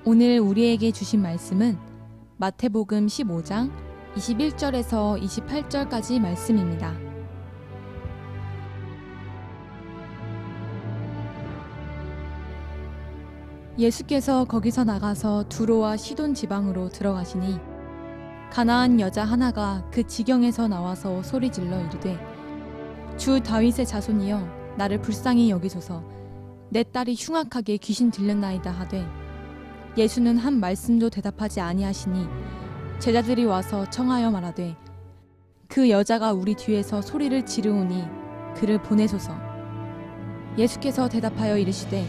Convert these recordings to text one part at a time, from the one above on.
오늘 우리에게 주신 말씀은 마태복음 15장 21절에서 28절까지 말씀입니다. 예수께서 거기서 나가서 두로와 시돈 지방으로 들어가시니 가나안 여자 하나가 그 지경에서 나와서 소리질러 이르되 주 다윗의 자손이여 나를 불쌍히 여기소서 내 딸이 흉악하게 귀신 들렸나이다 하되 예수는 한 말씀도 대답하지 아니하시니 제자들이 와서 청하여 말하되 그 여자가 우리 뒤에서 소리를 지르오니 그를 보내소서. 예수께서 대답하여 이르시되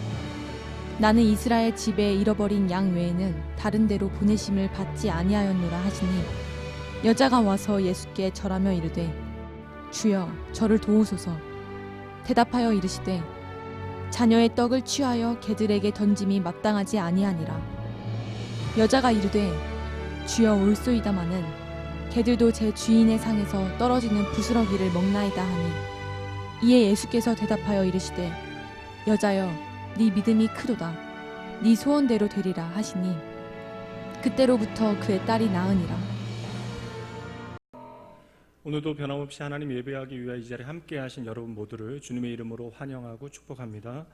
나는 이스라엘 집에 잃어버린 양 외에는 다른 데로 보내심을 받지 아니하였노라 하시니 여자가 와서 예수께 절하며 이르되 주여 저를 도우소서. 대답하여 이르시되 자녀의 떡을 취하여 개들에게 던짐이 마땅하지 아니하니라. 여자가 이르되 주여 올소이다마는 개들도 제 주인의 상에서 떨어지는 부스러기를 먹나이다 하니 이에 예수께서 대답하여 이르시되 여자여 네 믿음이 크도다 네 소원대로 되리라 하시니 그때로부터 그의 딸이 나으니라. 오늘도 변함없이 하나님 예배하기 위하여 이 자리에 함께 하신 여러분 모두를 주님의 이름으로 환영하고 축복합니다.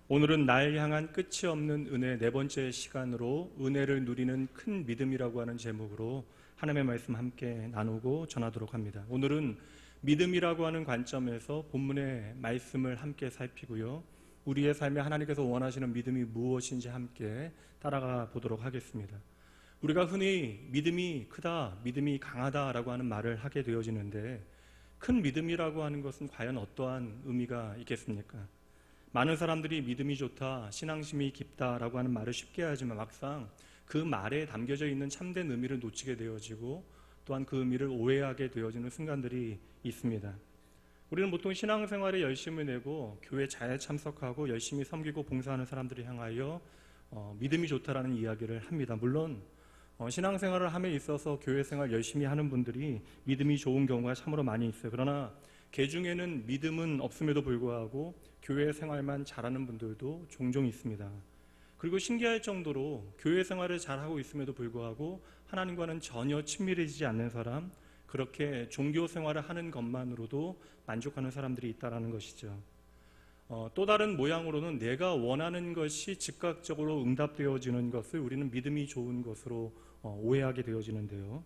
오늘은 날 향한 끝이 없는 은혜 네 번째 시간으로 은혜를 누리는 큰 믿음이라고 하는 제목으로 하나님의 말씀 함께 나누고 전하도록 합니다. 오늘은 믿음이라고 하는 관점에서 본문의 말씀을 함께 살피고요. 우리의 삶에 하나님께서 원하시는 믿음이 무엇인지 함께 따라가 보도록 하겠습니다. 우리가 흔히 믿음이 크다, 믿음이 강하다라고 하는 말을 하게 되어지는데 큰 믿음이라고 하는 것은 과연 어떠한 의미가 있겠습니까? 많은 사람들이 믿음이 좋다, 신앙심이 깊다라고 하는 말을 쉽게 하지만 막상 그 말에 담겨져 있는 참된 의미를 놓치게 되어지고 또한 그 의미를 오해하게 되어지는 순간들이 있습니다. 우리는 보통 신앙생활에 열심을 내고 교회 잘 참석하고 열심히 섬기고 봉사하는 사람들을 향하여 믿음이 좋다라는 이야기를 합니다. 물론 신앙생활을 함에 있어서 교회생활 열심히 하는 분들이 믿음이 좋은 경우가 참으로 많이 있어요. 그러나 개 중에는 믿음은 없음에도 불구하고 교회 생활만 잘하는 분들도 종종 있습니다. 그리고 신기할 정도로 교회 생활을 잘하고 있음에도 불구하고 하나님과는 전혀 친밀해지지 않는 사람, 그렇게 종교 생활을 하는 것만으로도 만족하는 사람들이 있다는 것이죠. 또 다른 모양으로는 내가 원하는 것이 즉각적으로 응답되어지는 것을 우리는 믿음이 좋은 것으로 오해하게 되어지는데요.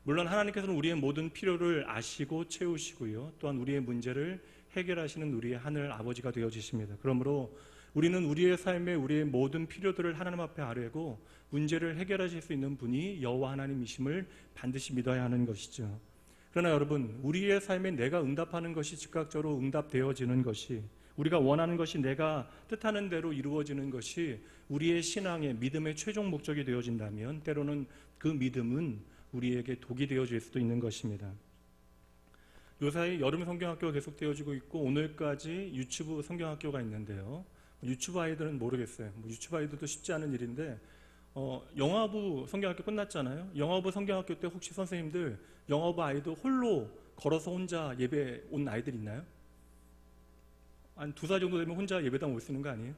물론 하나님께서는 우리의 모든 필요를 아시고 채우시고요. 또한 우리의 문제를 해결하시는 우리의 하늘 아버지가 되어지십니다. 그러므로 우리는 우리의 삶에 우리의 모든 필요들을 하나님 앞에 아뢰고 문제를 해결하실 수 있는 분이 여호와 하나님이심을 반드시 믿어야 하는 것이죠. 그러나 여러분, 우리의 삶에 내가 응답하는 것이 즉각적으로 응답되어지는 것이, 우리가 원하는 것이 내가 뜻하는 대로 이루어지는 것이 우리의 신앙의 믿음의 최종 목적이 되어진다면 때로는 그 믿음은 우리에게 독이 되어질 수도 있는 것입니다. 요사이 여름 성경학교가 계속되어지고 있고 오늘까지 유치부 성경학교가 있는데요. 유치부 아이들은 모르겠어요. 유치부 아이들도 쉽지 않은 일인데 영화부 성경학교 끝났잖아요. 영화부 성경학교 때 혹시 선생님들 영화부 아이들 홀로 걸어서 혼자 예배 온 아이들 있나요? 한 2살 정도 되면 혼자 예배당 올 수 있는 거 아니에요?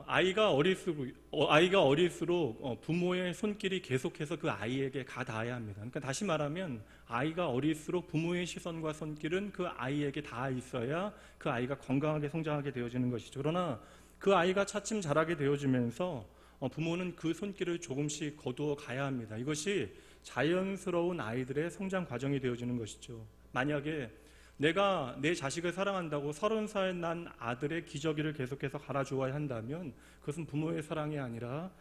아이가 어릴수록 부모의 손길이 계속해서 그 아이에게 가 닿아야 합니다. 그러니까 다시 말하면 아이가 어릴수록 부모의 시선과 손길은 그 아이에게 닿아 있어야 그 아이가 건강하게 성장하게 되어지는 것이죠. 그러나 그 아이가 차츰 자라게 되어지면서 부모는 그 손길을 조금씩 거두어 가야 합니다. 이것이 자연스러운 아이들의 성장 과정이 되어지는 것이죠. 만약에 내가 내 자식을 사랑한다고 30살 난 아들의 기저귀를 계속해서 갈아주어야 한다면 그것은 부모의 사랑이 아니라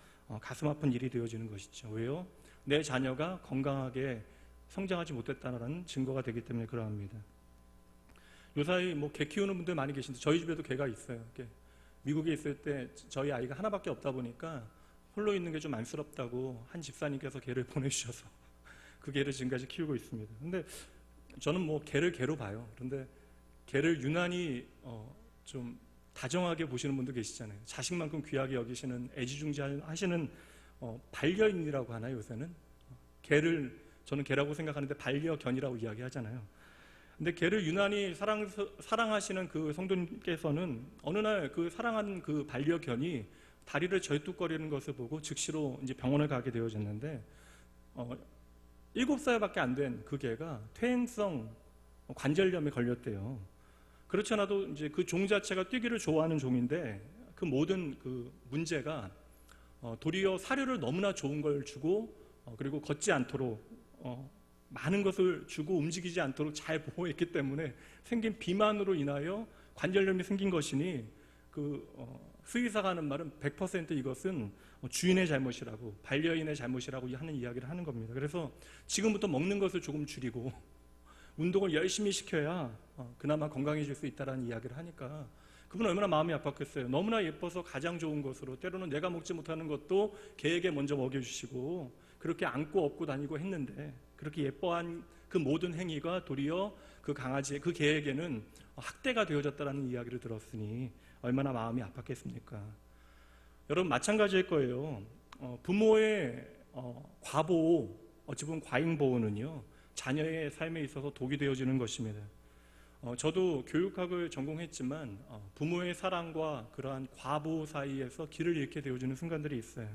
가슴 아픈 일이 되어지는 것이죠. 왜요? 내 자녀가 건강하게 성장하지 못했다는 증거가 되기 때문에 그러합니다. 요사이 개 키우는 분들 많이 계신데 저희 집에도 개가 있어요. 미국에 있을 때 저희 아이가 하나밖에 없다 보니까 홀로 있는 게 좀 안쓰럽다고 한 집사님께서 개를 보내주셔서 그 개를 지금까지 키우고 있습니다. 근데 저는 개를 개로 봐요. 그런데 개를 유난히 좀 다정하게 보시는 분도 계시잖아요. 자식만큼 귀하게 여기시는 애지중지하시는 반려인이라고 하나요, 요새는? 개를 저는 개라고 생각하는데 반려견이라고 이야기하잖아요. 근데 개를 유난히 사랑하시는 그 성도님께서는 어느 날 그 사랑하는 그 반려견이 다리를 절뚝거리는 것을 보고 즉시로 이제 병원을 가게 되어졌는데 7살밖에 안 된 그 개가 퇴행성 관절염에 걸렸대요. 그렇지 않아도 이제 그 종 자체가 뛰기를 좋아하는 종인데 그 모든 그 문제가 도리어 사료를 너무나 좋은 걸 주고 그리고 걷지 않도록 많은 것을 주고 움직이지 않도록 잘 보호했기 때문에 생긴 비만으로 인하여 관절염이 생긴 것이니 그 수의사가 하는 말은 100% 이것은 주인의 잘못이라고 반려인의 잘못이라고 하는 이야기를 하는 겁니다. 그래서 지금부터 먹는 것을 조금 줄이고 운동을 열심히 시켜야 그나마 건강해질 수 있다는 이야기를 하니까 그분은 얼마나 마음이 아팠겠어요. 너무나 예뻐서 가장 좋은 것으로 때로는 내가 먹지 못하는 것도 개에게 먼저 먹여주시고 그렇게 안고 업고 다니고 했는데 그렇게 예뻐한 그 모든 행위가 도리어 그 강아지, 그 개에게는 학대가 되어졌다는 이야기를 들었으니 얼마나 마음이 아팠겠습니까? 여러분 마찬가지일 거예요. 부모의 과보호, 어찌 보면 과잉보호는요 자녀의 삶에 있어서 독이 되어지는 것입니다. 저도 교육학을 전공했지만 부모의 사랑과 그러한 과보호 사이에서 길을 잃게 되어지는 순간들이 있어요.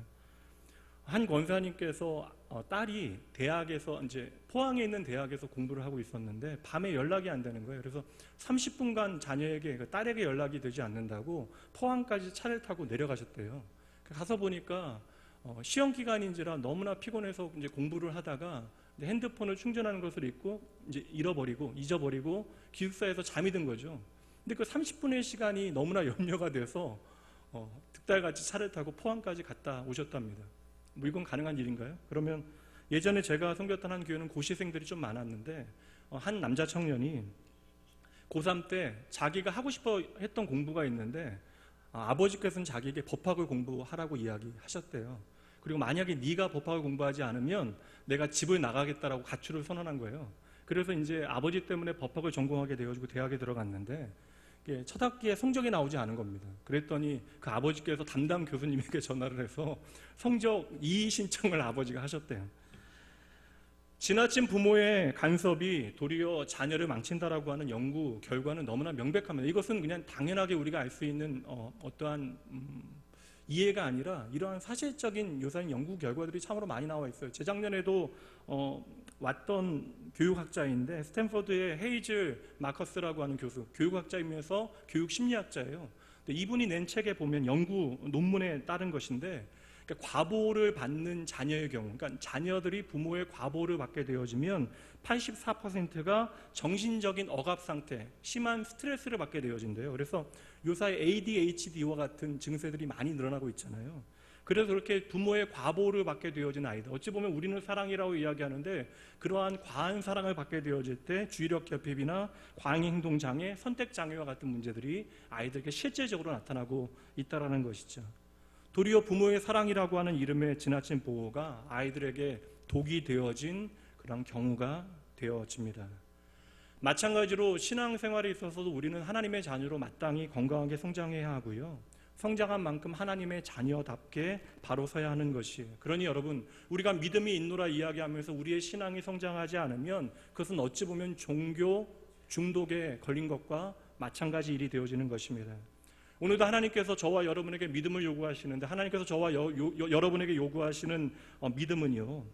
한 권사님께서 딸이 대학에서 이제 포항에 있는 대학에서 공부를 하고 있었는데 밤에 연락이 안 되는 거예요. 그래서 30분간 자녀에게 딸에게 연락이 되지 않는다고 포항까지 차를 타고 내려가셨대요. 가서 보니까 시험 기간인지라 너무나 피곤해서 이제 공부를 하다가 핸드폰을 충전하는 것을 이제 잊어버리고 기숙사에서 잠이 든 거죠. 근데 그 30분의 시간이 너무나 염려가 돼서 득달같이 차를 타고 포항까지 갔다 오셨답니다. 뭐 이건 가능한 일인가요? 그러면 예전에 제가 섬겼던 한 교회는 고시생들이 좀 많았는데 한 남자 청년이 고3 때 자기가 하고 싶어 했던 공부가 있는데 아버지께서는 자기에게 법학을 공부하라고 이야기하셨대요. 그리고 만약에 네가 법학을 공부하지 않으면 내가 집을 나가겠다라고 가출을 선언한 거예요. 그래서 이제 아버지 때문에 법학을 전공하게 되어지고 대학에 들어갔는데 첫 학기에 성적이 나오지 않은 겁니다. 그랬더니 그 아버지께서 담당 교수님에게 전화를 해서 성적 이의 신청을 아버지가 하셨대요. 지나친 부모의 간섭이 도리어 자녀를 망친다라고 하는 연구 결과는 너무나 명백합니다. 이것은 그냥 당연하게 우리가 알 수 있는 어떠한 이해가 아니라 이러한 사실적인 요사인 연구 결과들이 참으로 많이 나와 있어요. 재작년에도 왔던 교육학자인데 스탠퍼드의 헤이즐 마커스라고 하는 교수, 교육학자이면서 교육심리학자예요. 근데 이분이 낸 책에 보면 연구 논문에 따른 것인데 그러니까 과보를 받는 자녀의 경우, 그러니까 자녀들이 부모의 과보를 받게 되어지면 84%가 정신적인 억압 상태, 심한 스트레스를 받게 되어진대요. 그래서 요사이 ADHD와 같은 증세들이 많이 늘어나고 있잖아요. 그래서 그렇게 부모의 과보를 받게 되어진 아이들, 어찌 보면 우리는 사랑이라고 이야기하는데 그러한 과한 사랑을 받게 되어질 때 주의력 결핍이나 과잉행동장애, 선택장애와 같은 문제들이 아이들에게 실제적으로 나타나고 있다는 것이죠. 도리어 부모의 사랑이라고 하는 이름의 지나친 보호가 아이들에게 독이 되어진 그런 경우가 되어집니다. 마찬가지로 신앙생활에 있어서도 우리는 하나님의 자녀로 마땅히 건강하게 성장해야 하고요. 성장한 만큼 하나님의 자녀답게 바로 서야 하는 것이에요. 그러니 여러분, 우리가 믿음이 있노라 이야기하면서 우리의 신앙이 성장하지 않으면 그것은 어찌 보면 종교 중독에 걸린 것과 마찬가지 일이 되어지는 것입니다. 오늘도 하나님께서 저와 여러분에게 믿음을 요구하시는데 하나님께서 저와 여러분에게 요구하시는 믿음은요,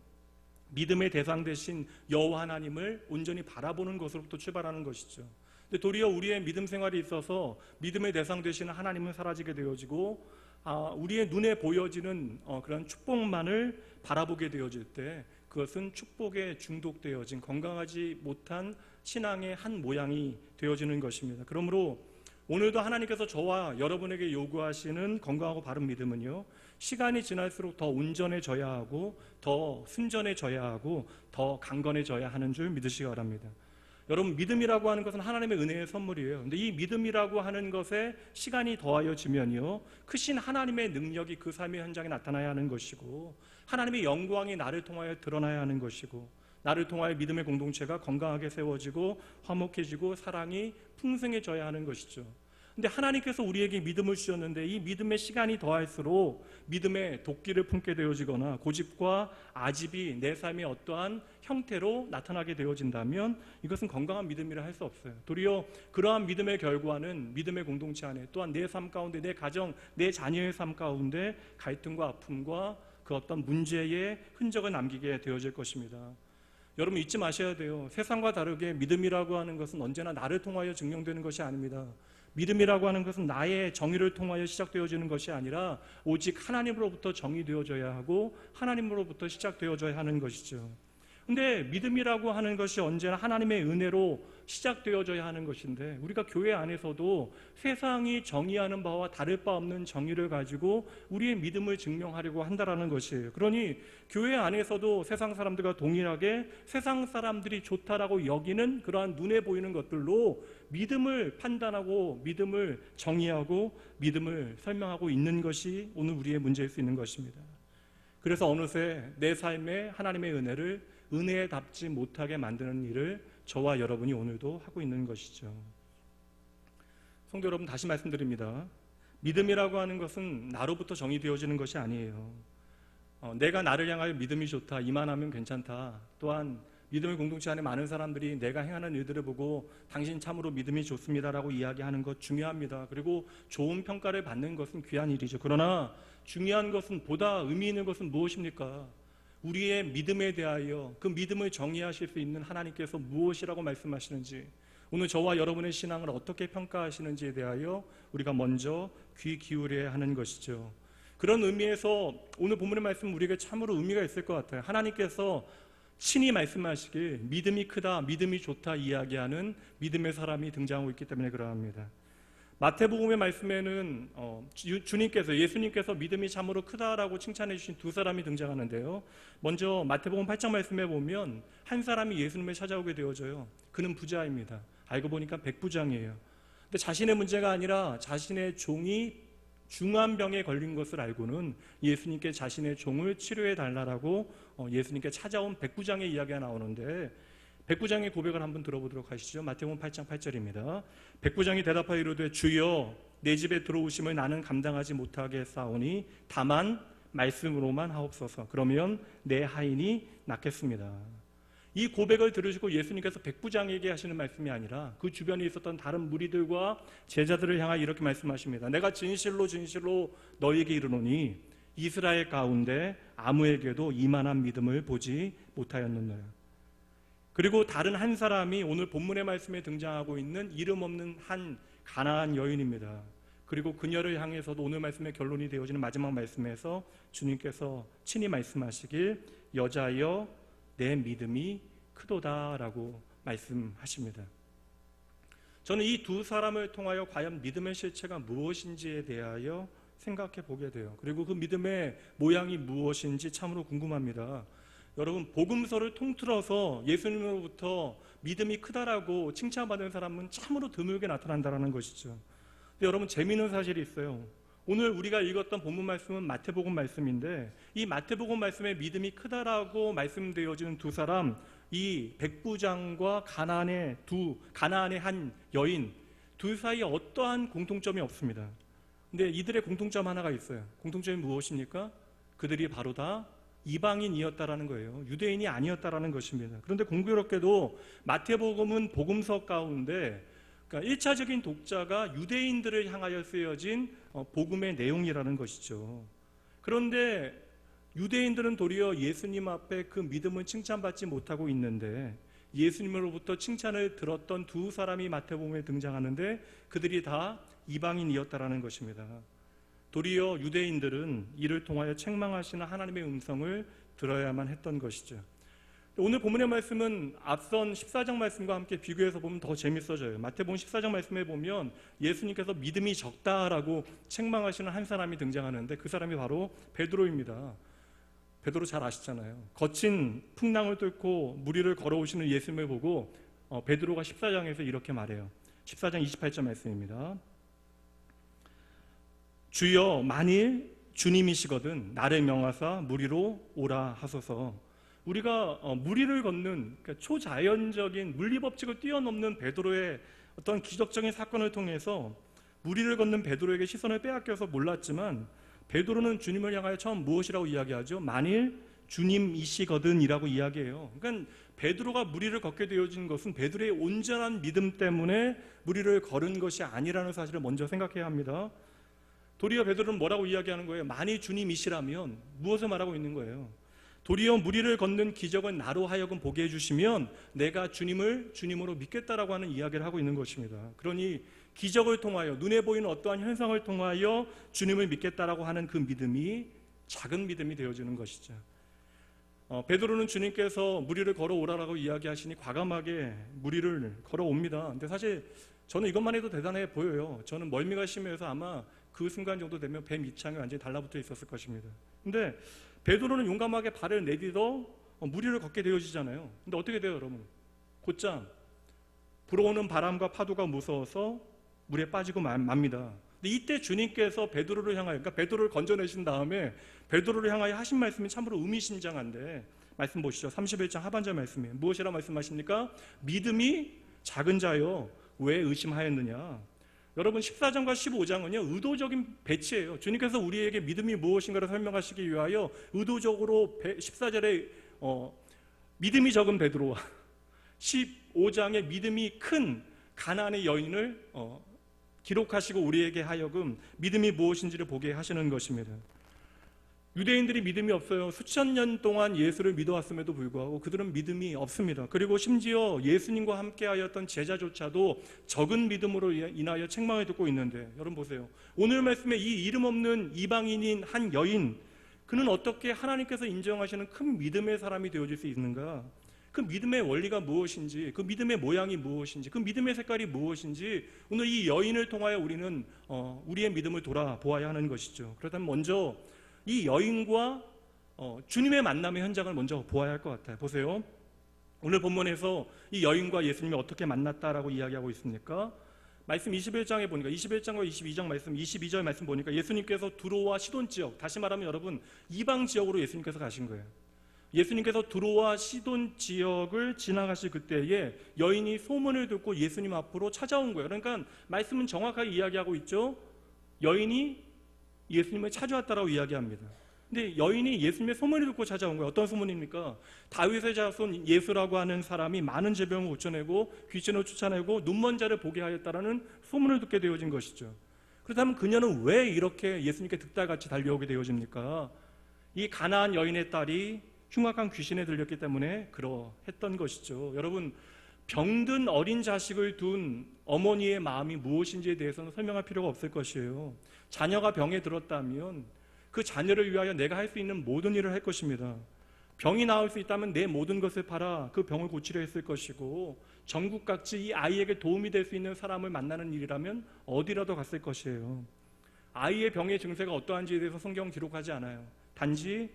믿음의 대상 되신 여호와 하나님을 온전히 바라보는 것으로부터 출발하는 것이죠. 근데 도리어 우리의 믿음 생활에 있어서 믿음의 대상 되시는 하나님은 사라지게 되어지고 우리의 눈에 보여지는 그런 축복만을 바라보게 되어질 때 그것은 축복에 중독되어진 건강하지 못한 신앙의 한 모양이 되어지는 것입니다. 그러므로 오늘도 하나님께서 저와 여러분에게 요구하시는 건강하고 바른 믿음은요, 시간이 지날수록 더 온전해져야 하고 더 순전해져야 하고 더 강건해져야 하는 줄 믿으시기 바랍니다. 여러분, 믿음이라고 하는 것은 하나님의 은혜의 선물이에요. 근데 이 믿음이라고 하는 것에 시간이 더하여지면요, 크신 하나님의 능력이 그 삶의 현장에 나타나야 하는 것이고 하나님의 영광이 나를 통하여 드러나야 하는 것이고 나를 통하여 믿음의 공동체가 건강하게 세워지고 화목해지고 사랑이 풍성해져야 하는 것이죠. 근데 하나님께서 우리에게 믿음을 주셨는데 이 믿음의 시간이 더할수록 믿음의 도끼를 품게 되어지거나 고집과 아집이 내 삶의 어떠한 형태로 나타나게 되어진다면 이것은 건강한 믿음이라 할 수 없어요. 도리어 그러한 믿음의 결과는 믿음의 공동체 안에 또한 내 삶 가운데, 내 가정, 내 자녀의 삶 가운데 갈등과 아픔과 그 어떤 문제의 흔적을 남기게 되어질 것입니다. 여러분 잊지 마셔야 돼요. 세상과 다르게 믿음이라고 하는 것은 언제나 나를 통하여 증명되는 것이 아닙니다. 믿음이라고 하는 것은 나의 정의를 통하여 시작되어지는 것이 아니라 오직 하나님으로부터 정의되어져야 하고 하나님으로부터 시작되어져야 하는 것이죠. 근데 믿음이라고 하는 것이 언제나 하나님의 은혜로 시작되어져야 하는 것인데 우리가 교회 안에서도 세상이 정의하는 바와 다를 바 없는 정의를 가지고 우리의 믿음을 증명하려고 한다라는 것이에요. 그러니 교회 안에서도 세상 사람들과 동일하게 세상 사람들이 좋다라고 여기는 그러한 눈에 보이는 것들로 믿음을 판단하고 믿음을 정의하고 믿음을 설명하고 있는 것이 오늘 우리의 문제일 수 있는 것입니다. 그래서 어느새 내 삶에 하나님의 은혜를 은혜에 답지 못하게 만드는 일을 저와 여러분이 오늘도 하고 있는 것이죠. 성도 여러분, 다시 말씀드립니다. 믿음이라고 하는 것은 나로부터 정의되어지는 것이 아니에요. 내가 나를 향하여 믿음이 좋다, 이만하면 괜찮다. 또한 믿음의 공동체 안에 많은 사람들이 내가 행하는 일들을 보고 당신 참으로 믿음이 좋습니다라고 이야기하는 것 중요합니다. 그리고 좋은 평가를 받는 것은 귀한 일이죠. 그러나 중요한 것은, 보다 의미 있는 것은 무엇입니까? 우리의 믿음에 대하여 그 믿음을 정의하실 수 있는 하나님께서 무엇이라고 말씀하시는지, 오늘 저와 여러분의 신앙을 어떻게 평가하시는지에 대하여 우리가 먼저 귀 기울여야 하는 것이죠. 그런 의미에서 오늘 본문의 말씀은 우리에게 참으로 의미가 있을 것 같아요. 하나님께서 친히 말씀하시길 믿음이 크다, 믿음이 좋다 이야기하는 믿음의 사람이 등장하고 있기 때문에 그러합니다. 마태복음의 말씀에는 예수님께서 믿음이 참으로 크다라고 칭찬해 주신 두 사람이 등장하는데요. 먼저 마태복음 8장 말씀에 보면 한 사람이 예수님을 찾아오게 되어져요. 그는 부자입니다. 알고 보니까 백부장이에요. 근데 자신의 문제가 아니라 자신의 종이 중한 병에 걸린 것을 알고는 예수님께 자신의 종을 치료해 달라고 예수님께 찾아온 백부장의 이야기가 나오는데, 백부장의 고백을 한번 들어보도록 하시죠. 마태복음 8장 8절입니다. 백부장이 대답하여 이르되 주여, 내 집에 들어오심을 나는 감당하지 못하겠사오니 다만 말씀으로만 하옵소서. 그러면 내 하인이 낫겠습니다. 이 고백을 들으시고 예수님께서 백부장에게 하시는 말씀이 아니라 그 주변에 있었던 다른 무리들과 제자들을 향하여 이렇게 말씀하십니다. 내가 진실로 진실로 너희에게 이르노니 이스라엘 가운데 아무에게도 이만한 믿음을 보지 못하였느니라. 그리고 다른 한 사람이 오늘 본문의 말씀에 등장하고 있는 이름 없는 한 가나안 여인입니다. 그리고 그녀를 향해서도 오늘 말씀의 결론이 되어지는 마지막 말씀에서 주님께서 친히 말씀하시길 여자여 내 믿음이 크도다라고 말씀하십니다. 저는 이 두 사람을 통하여 과연 믿음의 실체가 무엇인지에 대하여 생각해 보게 돼요. 그리고 그 믿음의 모양이 무엇인지 참으로 궁금합니다. 여러분, 복음서를 통틀어서 예수님으로부터 믿음이 크다라고 칭찬받은 사람은 참으로 드물게 나타난다는 것이죠. 근데 여러분, 재미있는 사실이 있어요. 오늘 우리가 읽었던 본문 말씀은 마태복음 말씀인데 이 마태복음 말씀에 믿음이 크다라고 말씀되어지는 두 사람, 이 백부장과 가나안의 한 여인 둘 사이에 어떠한 공통점이 없습니다. 근데 이들의 공통점 하나가 있어요. 공통점이 무엇입니까? 그들이 바로 다 이방인이었다라는 거예요. 유대인이 아니었다라는 것입니다. 그런데 공교롭게도 마태복음은 복음서 가운데 그러니까 1차적인 독자가 유대인들을 향하여 쓰여진 복음의 내용이라는 것이죠. 그런데 유대인들은 도리어 예수님 앞에 그 믿음을 칭찬받지 못하고 있는데 예수님으로부터 칭찬을 들었던 두 사람이 마태복음에 등장하는데 그들이 다 이방인이었다라는 것입니다. 도리어 유대인들은 이를 통하여 책망하시는 하나님의 음성을 들어야만 했던 것이죠. 오늘 본문의 말씀은 앞선 14장 말씀과 함께 비교해서 보면 더 재밌어져요. 마태복음 14장 말씀에 보면 예수님께서 믿음이 적다라고 책망하시는 한 사람이 등장하는데 그 사람이 바로 베드로입니다. 베드로 잘 아시잖아요. 거친 풍랑을 뚫고 무리를 걸어오시는 예수님을 보고 베드로가 14장에서 이렇게 말해요. 14장 28절 말씀입니다. 주여, 만일 주님이시거든 나를 명하사 무리로 오라 하소서. 우리가 무리를 걷는 그러니까 초자연적인 물리법칙을 뛰어넘는 베드로의 어떤 기적적인 사건을 통해서 무리를 걷는 베드로에게 시선을 빼앗겨서 몰랐지만 베드로는 주님을 향하여 처음 무엇이라고 이야기하죠? 만일 주님이시거든이라고 이야기해요. 그러니까 베드로가 무리를 걷게 되어진 것은 베드로의 온전한 믿음 때문에 무리를 걸은 것이 아니라는 사실을 먼저 생각해야 합니다. 도리어 베드로는 뭐라고 이야기하는 거예요? 만일 주님이시라면 무엇을 말하고 있는 거예요? 도리어 무리를 걷는 기적은 나로 하여금 보게 해주시면 내가 주님을 주님으로 믿겠다라고 하는 이야기를 하고 있는 것입니다. 그러니 기적을 통하여 눈에 보이는 어떠한 현상을 통하여 주님을 믿겠다라고 하는 그 믿음이 작은 믿음이 되어지는 것이죠. 베드로는 주님께서 무리를 걸어오라라고 이야기하시니 과감하게 무리를 걸어옵니다. 근데 사실 저는 이것만 해도 대단해 보여요. 저는 멀미가 심해서 아마 그 순간 정도 되면 배 밑창이 완전히 달라붙어 있었을 것입니다. 근데 베드로는 용감하게 발을 내딛어 무리를 걷게 되어지잖아요. 근데 어떻게 돼요, 여러분? 곧장 불어오는 바람과 파도가 무서워서 물에 빠지고 맙니다. 근데 이때 주님께서 베드로를 향하여, 그러니까 베드로를 건져내신 다음에 베드로를 향하여 하신 말씀이 참으로 의미심장한데, 말씀 보시죠. 31장 하반절 말씀이에요. 무엇이라 말씀하십니까? 믿음이 작은 자여 왜 의심하였느냐. 여러분 14장과 15장은요 의도적인 배치예요. 주님께서 우리에게 믿음이 무엇인가를 설명하시기 위하여 의도적으로 14절에 믿음이 적은 베드로와 15장에 믿음이 큰 가나안의 여인을 기록하시고 우리에게 하여금 믿음이 무엇인지를 보게 하시는 것입니다. 유대인들이 믿음이 없어요. 수천 년 동안 예수를 믿어왔음에도 불구하고 그들은 믿음이 없습니다. 그리고 심지어 예수님과 함께하였던 제자조차도 적은 믿음으로 인하여 책망을 듣고 있는데, 여러분 보세요. 오늘 말씀에 이 이름 없는 이방인인 한 여인, 그는 어떻게 하나님께서 인정하시는 큰 믿음의 사람이 되어질 수 있는가? 그 믿음의 원리가 무엇인지, 그 믿음의 모양이 무엇인지, 그 믿음의 색깔이 무엇인지 오늘 이 여인을 통하여 우리는 우리의 믿음을 돌아보아야 하는 것이죠. 그렇다면 먼저 이 여인과 주님의 만남의 현장을 먼저 보아야 할 것 같아요. 보세요. 오늘 본문에서 이 여인과 예수님이 어떻게 만났다라고 이야기하고 있습니까? 말씀 21장에 보니까 21장과 22장 말씀 22절 말씀 보니까 예수님께서 두로와 시돈 지역, 다시 말하면 여러분 이방 지역으로 예수님께서 가신 거예요. 예수님께서 두로와 시돈 지역을 지나가실 그때에 여인이 소문을 듣고 예수님 앞으로 찾아온 거예요. 그러니까 말씀은 정확하게 이야기하고 있죠. 여인이 예수님을 찾아왔다라고 이야기합니다. 근데 여인이 예수님의 소문을 듣고 찾아온 거예요. 어떤 소문입니까? 다윗의 자손 예수라고 하는 사람이 많은 질병을 고쳐내고 귀신을 쫓아내고 눈먼 자를 보게 하였다라는 소문을 듣게 되어진 것이죠. 그렇다면 그녀는 왜 이렇게 예수님께 득달같이 달려오게 되어집니까? 이 가나안 여인의 딸이 흉악한 귀신에 들렸기 때문에 그러했던 것이죠. 여러분, 병든 어린 자식을 둔 어머니의 마음이 무엇인지에 대해서는 설명할 필요가 없을 것이에요. 자녀가 병에 들었다면 그 자녀를 위하여 내가 할 수 있는 모든 일을 할 것입니다. 병이 나을 수 있다면 내 모든 것을 팔아 그 병을 고치려 했을 것이고, 전국각지 이 아이에게 도움이 될 수 있는 사람을 만나는 일이라면 어디라도 갔을 것이에요. 아이의 병의 증세가 어떠한지에 대해서 성경은 기록하지 않아요. 단지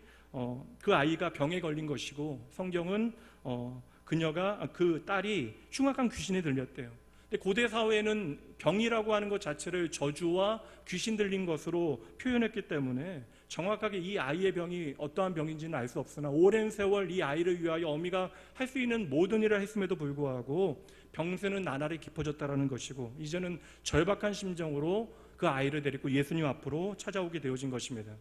그 아이가 병에 걸린 것이고, 성경은 그 딸이 흉악한 귀신에 들렸대요. 근데 고대 사회에는 병이라고 하는 것 자체를 저주와 귀신 들린 것으로 표현했기 때문에 정확하게 이 아이의 병이 어떠한 병인지는 알 수 없으나 오랜 세월 이 아이를 위하여 어미가 할 수 있는 모든 일을 했음에도 불구하고 병세는 나날이 깊어졌다라는 것이고, 이제는 절박한 심정으로 그 아이를 데리고 예수님 앞으로 찾아오게 되어진 것입니다.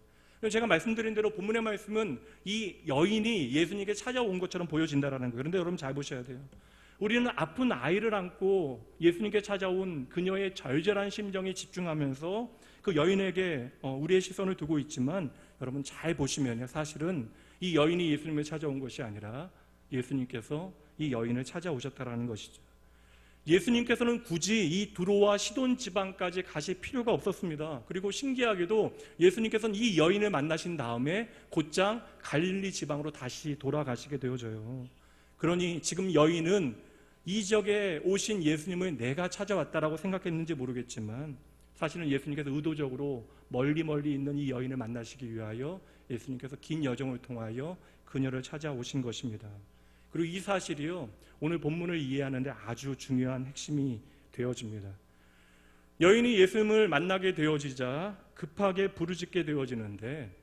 제가 말씀드린 대로 본문의 말씀은 이 여인이 예수님께 찾아온 것처럼 보여진다라는 거예요. 그런데 여러분 잘 보셔야 돼요. 우리는 아픈 아이를 안고 예수님께 찾아온 그녀의 절절한 심정에 집중하면서 그 여인에게 우리의 시선을 두고 있지만, 여러분 잘 보시면요, 사실은 이 여인이 예수님을 찾아온 것이 아니라 예수님께서 이 여인을 찾아오셨다라는 것이죠. 예수님께서는 굳이 이 두로와 시돈 지방까지 가실 필요가 없었습니다. 그리고 신기하게도 예수님께서는 이 여인을 만나신 다음에 곧장 갈릴리 지방으로 다시 돌아가시게 되어져요. 그러니 지금 여인은 이 지역에 오신 예수님을 내가 찾아왔다라고 생각했는지 모르겠지만, 사실은 예수님께서 의도적으로 멀리 있는 이 여인을 만나시기 위하여 예수님께서 긴 여정을 통하여 그녀를 찾아오신 것입니다. 그리고 이 사실이요, 오늘 본문을 이해하는데 아주 중요한 핵심이 되어집니다. 여인이 예수님을 만나게 되어지자 급하게 부르짖게 되어지는데,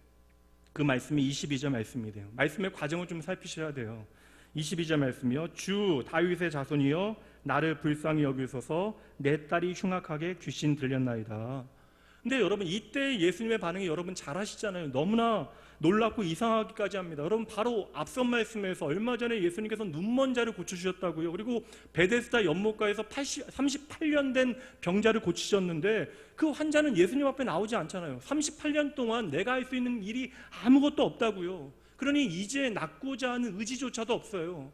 그 말씀이 22절 말씀이에요. 말씀의 과정을 좀 살피셔야 돼요. 22절 말씀이요. 주 다윗의 자손이여 나를 불쌍히 여기소서 내 딸이 흉악하게 귀신 들렸나이다. 근데 여러분 이때 예수님의 반응이 여러분 잘 아시잖아요. 너무나 놀랍고 이상하기까지 합니다. 여러분 바로 앞선 말씀에서 얼마 전에 예수님께서 눈먼 자를 고쳐주셨다고요. 그리고 베데스다 연못가에서 38년 된 병자를 고치셨는데 그 환자는 예수님 앞에 나오지 않잖아요. 38년 동안 내가 할 수 있는 일이 아무것도 없다고요. 그러니 이제 낫고자 하는 의지조차도 없어요.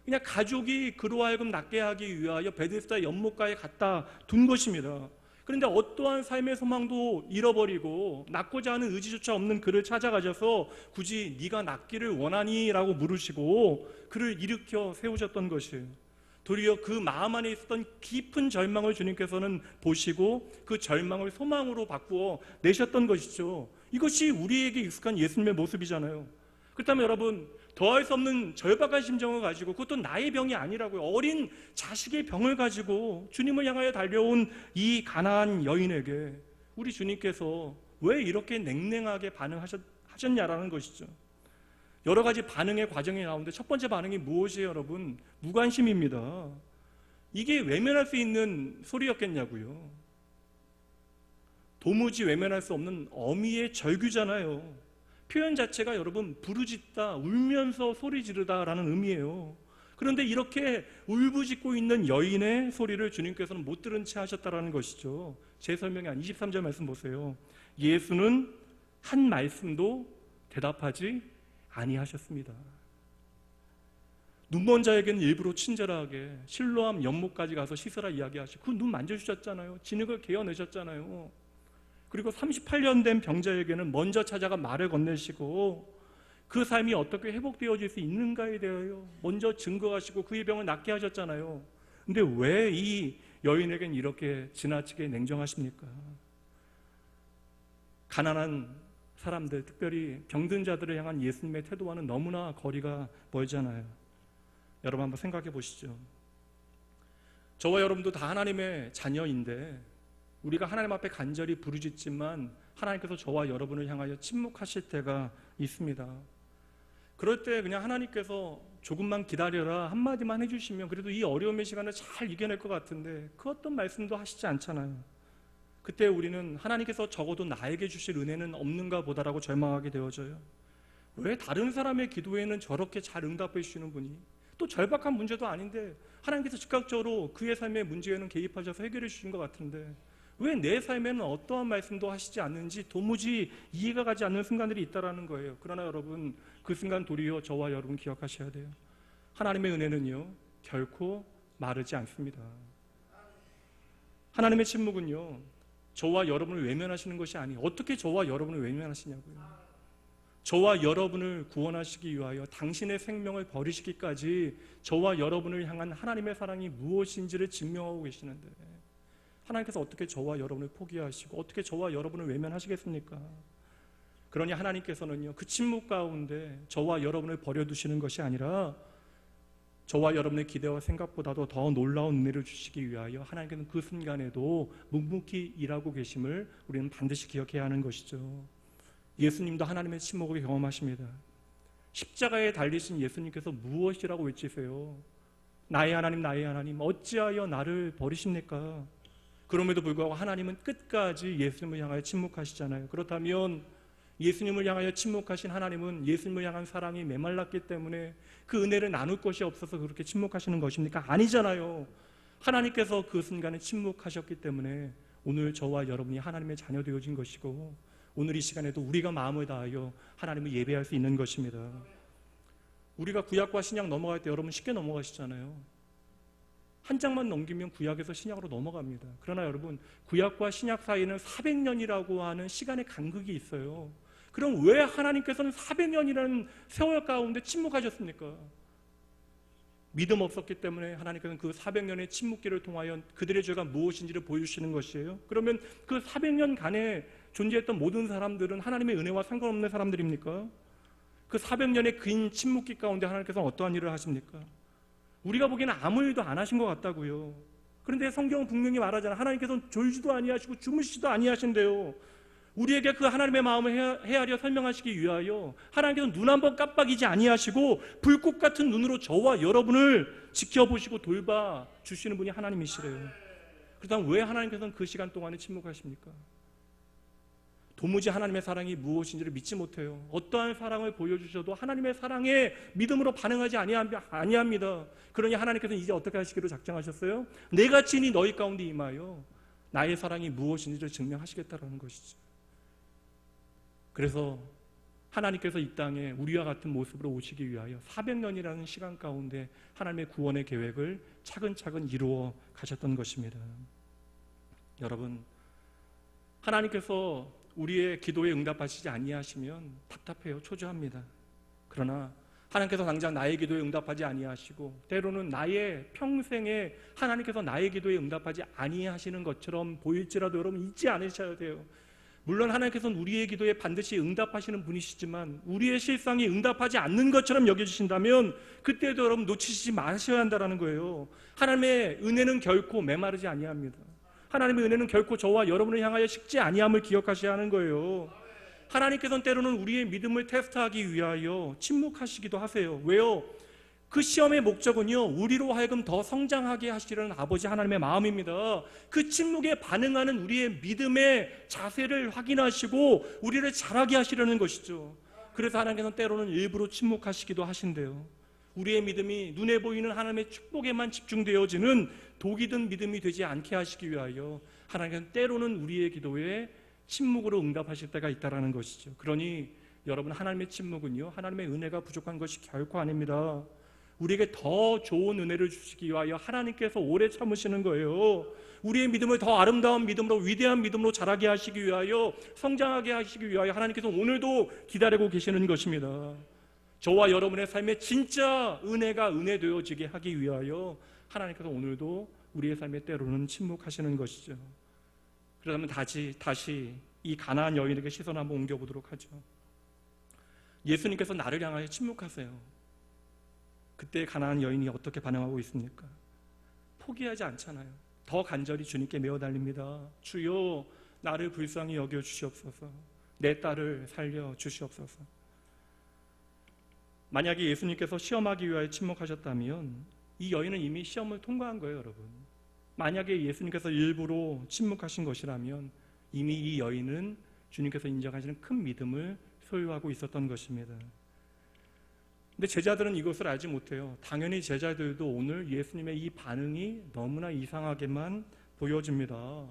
그냥 가족이 그로 하여금 낫게 하기 위하여 베데스다 연못가에 갖다 둔 것입니다. 그런데 어떠한 삶의 소망도 잃어버리고 낫고자 하는 의지조차 없는 그를 찾아가셔서 굳이 네가 낫기를 원하니? 라고 물으시고 그를 일으켜 세우셨던 것이에요. 도리어 그 마음 안에 있었던 깊은 절망을 주님께서는 보시고 그 절망을 소망으로 바꾸어 내셨던 것이죠. 이것이 우리에게 익숙한 예수님의 모습이잖아요. 그렇다면 여러분 더할 수 없는 절박한 심정을 가지고 그것도 나의 병이 아니라고요. 어린 자식의 병을 가지고 주님을 향하여 달려온 이 가난한 여인에게 우리 주님께서 왜 이렇게 냉랭하게 반응하셨냐라는 것이죠. 여러 가지 반응의 과정이 나오는데 첫 번째 반응이 무엇이에요, 여러분? 무관심입니다. 이게 외면할 수 있는 소리였겠냐고요. 도무지 외면할 수 없는 어미의 절규잖아요. 표현 자체가 여러분 부르짖다, 울면서 소리 지르다라는 의미예요. 그런데 이렇게 울부짖고 있는 여인의 소리를 주님께서는 못 들은 채 하셨다라는 것이죠. 제 설명이 한 23절 말씀 보세요. 예수는 한 말씀도 대답하지 아니하셨습니다. 눈먼 자에게는 일부러 친절하게 실로암 연못까지 가서 씻으라 이야기하시고 그 눈 만져주셨잖아요. 진흙을 개어내셨잖아요. 그리고 38년 된 병자에게는 먼저 찾아가 말을 건네시고 그 삶이 어떻게 회복되어질 수 있는가에 대하여 먼저 증거하시고 그의 병을 낫게 하셨잖아요. 근데 왜 이 여인에겐 이렇게 지나치게 냉정하십니까? 가난한 사람들, 특별히 병든 자들을 향한 예수님의 태도와는 너무나 거리가 멀잖아요. 여러분 한번 생각해 보시죠. 저와 여러분도 다 하나님의 자녀인데 우리가 하나님 앞에 간절히 부르짖지만 하나님께서 저와 여러분을 향하여 침묵하실 때가 있습니다. 그럴 때 그냥 하나님께서 조금만 기다려라 한마디만 해주시면 그래도 이 어려움의 시간을 잘 이겨낼 것 같은데 그 어떤 말씀도 하시지 않잖아요. 그때 우리는 하나님께서 적어도 나에게 주실 은혜는 없는가 보다라고 절망하게 되어져요. 왜 다른 사람의 기도에는 저렇게 잘 응답해 주시는 분이 또 절박한 문제도 아닌데 하나님께서 즉각적으로 그의 삶의 문제에는 개입하셔서 해결해 주신 것 같은데 왜 내 삶에는 어떠한 말씀도 하시지 않는지 도무지 이해가 가지 않는 순간들이 있다라는 거예요. 그러나 여러분 그 순간 도리어 저와 여러분 기억하셔야 돼요. 하나님의 은혜는요 결코 마르지 않습니다. 하나님의 침묵은요 저와 여러분을 외면하시는 것이 아니에요. 어떻게 저와 여러분을 외면하시냐고요. 저와 여러분을 구원하시기 위하여 당신의 생명을 버리시기까지 저와 여러분을 향한 하나님의 사랑이 무엇인지를 증명하고 계시는데 하나님께서 어떻게 저와 여러분을 포기하시고 어떻게 저와 여러분을 외면하시겠습니까? 그러니 하나님께서는요 그 침묵 가운데 저와 여러분을 버려두시는 것이 아니라 저와 여러분의 기대와 생각보다도 더 놀라운 은혜를 주시기 위하여 하나님께서는 그 순간에도 묵묵히 일하고 계심을 우리는 반드시 기억해야 하는 것이죠. 예수님도 하나님의 침묵을 경험하십니다. 십자가에 달리신 예수님께서 무엇이라고 외치세요? 나의 하나님 어찌하여 나를 버리십니까? 그럼에도 불구하고 하나님은 끝까지 예수님을 향하여 침묵하시잖아요. 그렇다면 예수님을 향하여 침묵하신 하나님은 예수님을 향한 사랑이 메말랐기 때문에 그 은혜를 나눌 것이 없어서 그렇게 침묵하시는 것입니까? 아니잖아요. 하나님께서 그 순간에 침묵하셨기 때문에 오늘 저와 여러분이 하나님의 자녀 되어진 것이고 오늘 이 시간에도 우리가 마음을 다하여 하나님을 예배할 수 있는 것입니다. 우리가 구약과 신약 넘어갈 때 여러분 쉽게 넘어가시잖아요. 한 장만 넘기면 구약에서 신약으로 넘어갑니다. 그러나 여러분 구약과 신약 사이에는 400년이라고 하는 시간의 간극이 있어요. 그럼 왜 하나님께서는 400년이라는 세월 가운데 침묵하셨습니까? 믿음 없었기 때문에 하나님께서는 그 400년의 침묵기를 통하여 그들의 죄가 무엇인지를 보여주시는 것이에요. 그러면 그 400년간에 존재했던 모든 사람들은 하나님의 은혜와 상관없는 사람들입니까? 그 400년의 긴 침묵기 가운데 하나님께서는 어떠한 일을 하십니까? 우리가 보기에는 아무 일도 안 하신 것 같다고요. 그런데 성경은 분명히 말하잖아요. 하나님께서는 졸지도 아니하시고 주무시지도 아니하신대요. 우리에게 그 하나님의 마음을 헤아려 설명하시기 위하여 하나님께서 눈 한번 깜빡이지 아니하시고 불꽃 같은 눈으로 저와 여러분을 지켜보시고 돌봐 주시는 분이 하나님이시래요. 그렇다면 왜 하나님께서는 그 시간 동안에 침묵하십니까? 도무지 하나님의 사랑이 무엇인지를 믿지 못해요. 어떠한 사랑을 보여주셔도 하나님의 사랑에 믿음으로 반응하지 아니합니다. 그러니 하나님께서는 이제 어떻게 하시기로 작정하셨어요? 내가 친히 너희 가운데 임하여 나의 사랑이 무엇인지를 증명하시겠다라는 것이죠. 그래서 하나님께서 이 땅에 우리와 같은 모습으로 오시기 위하여 400년이라는 시간 가운데 하나님의 구원의 계획을 차근차근 이루어 가셨던 것입니다. 여러분, 하나님께서 우리의 기도에 응답하시지 아니하시면 답답해요. 초조합니다. 그러나 하나님께서 당장 나의 기도에 응답하지 아니하시고 때로는 나의 평생에 하나님께서 나의 기도에 응답하지 아니하시는 것처럼 보일지라도 여러분 잊지 않으셔야 돼요. 물론 하나님께서는 우리의 기도에 반드시 응답하시는 분이시지만 우리의 실상이 응답하지 않는 것처럼 여겨주신다면 그때도 여러분 놓치시지 마셔야 한다는 거예요. 하나님의 은혜는 결코 메마르지 아니합니다. 하나님의 은혜는 결코 저와 여러분을 향하여 식지 아니함을 기억하셔야 하는 거예요. 하나님께서는 때로는 우리의 믿음을 테스트하기 위하여 침묵하시기도 하세요. 왜요? 그 시험의 목적은요, 우리로 하여금 더 성장하게 하시려는 아버지 하나님의 마음입니다. 그 침묵에 반응하는 우리의 믿음의 자세를 확인하시고 우리를 자라게 하시려는 것이죠. 그래서 하나님께서는 때로는 일부러 침묵하시기도 하신대요. 우리의 믿음이 눈에 보이는 하나님의 축복에만 집중되어지는 독이 든 믿음이 되지 않게 하시기 위하여 하나님께서는 때로는 우리의 기도에 침묵으로 응답하실 때가 있다는 것이죠. 그러니 여러분, 하나님의 침묵은요, 하나님의 은혜가 부족한 것이 결코 아닙니다. 우리에게 더 좋은 은혜를 주시기 위하여 하나님께서 오래 참으시는 거예요. 우리의 믿음을 더 아름다운 믿음으로, 위대한 믿음으로 자라게 하시기 위하여, 성장하게 하시기 위하여 하나님께서 오늘도 기다리고 계시는 것입니다. 저와 여러분의 삶에 진짜 은혜가 은혜 되어지게 하기 위하여 하나님께서 오늘도 우리의 삶에 때로는 침묵하시는 것이죠. 그러면 다시 이 가나안 여인에게 시선 한번 옮겨보도록 하죠. 예수님께서 나를 향하여 침묵하세요. 그때 가나안 여인이 어떻게 반응하고 있습니까? 포기하지 않잖아요. 더 간절히 주님께 메어 달립니다. 주여, 나를 불쌍히 여겨 주시옵소서. 내 딸을 살려 주시옵소서. 만약에 예수님께서 시험하기 위하여 침묵하셨다면 이 여인은 이미 시험을 통과한 거예요, 여러분. 만약에 예수님께서 일부러 침묵하신 것이라면 이미 이 여인은 주님께서 인정하시는 큰 믿음을 소유하고 있었던 것입니다. 근데 제자들은 이것을 알지 못해요. 당연히 제자들도 오늘 예수님의 이 반응이 너무나 이상하게만 보여집니다.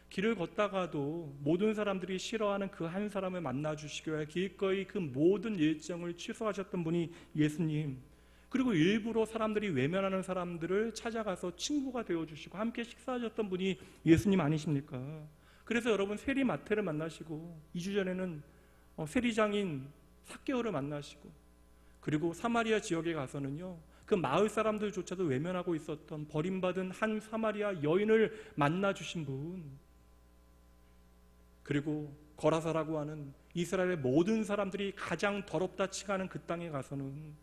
길을 걷다가도 모든 사람들이 싫어하는 그 한 사람을 만나 주시기 위해 기꺼이 그 모든 일정을 취소하셨던 분이 예수님. 그리고 일부러 사람들이 외면하는 사람들을 찾아가서 친구가 되어주시고 함께 식사하셨던 분이 예수님 아니십니까? 그래서 여러분, 세리 마태를 만나시고 2주 전에는 세리장인 삭개오를 만나시고, 그리고 사마리아 지역에 가서는요, 그 마을 사람들조차도 외면하고 있었던 버림받은 한 사마리아 여인을 만나 주신 분, 그리고 거라사라고 하는 이스라엘의 모든 사람들이 가장 더럽다 칭하는 그 땅에 가서는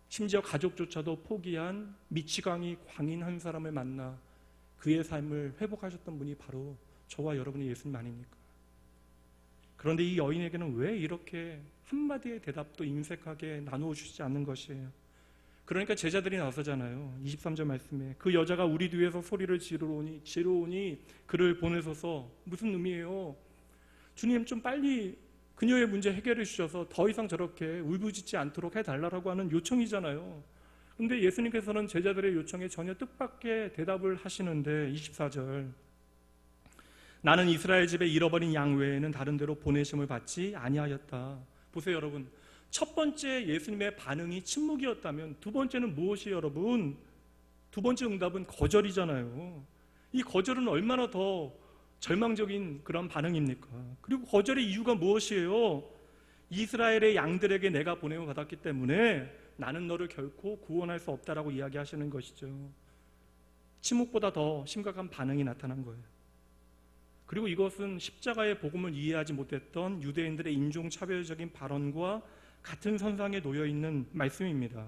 심지어 가족조차도 포기한 미치광이 광인 한 사람을 만나 그의 삶을 회복하셨던 분이 바로 저와 여러분의 예수님 아닙니까? 그런데 이 여인에게는 왜 이렇게 한마디의 대답도 인색하게 나누어 주시지 않는 것이에요? 그러니까 제자들이 나서잖아요. 23절 말씀에 그 여자가 우리 뒤에서 소리를 지르오니 그를 보내소서. 무슨 의미예요? 주님, 좀 빨리 그녀의 문제 해결해 주셔서 더 이상 저렇게 울부짖지 않도록 해달라고 하는 요청이잖아요. 그런데 예수님께서는 제자들의 요청에 전혀 뜻밖의 대답을 하시는데 24절, 나는 이스라엘 집에 잃어버린 양 외에는 다른 데로 보내심을 받지 아니하였다. 보세요, 여러분. 첫 번째 예수님의 반응이 침묵이었다면 두 번째는 무엇이에요, 여러분? 두 번째 응답은 거절이잖아요. 이 거절은 얼마나 더 절망적인 그런 반응입니까? 그리고 거절의 이유가 무엇이에요? 이스라엘의 양들에게 내가 보냄을 받았기 때문에 나는 너를 결코 구원할 수 없다라고 이야기하시는 것이죠. 침묵보다 더 심각한 반응이 나타난 거예요. 그리고 이것은 십자가의 복음을 이해하지 못했던 유대인들의 인종차별적인 발언과 같은 선상에 놓여 있는 말씀입니다.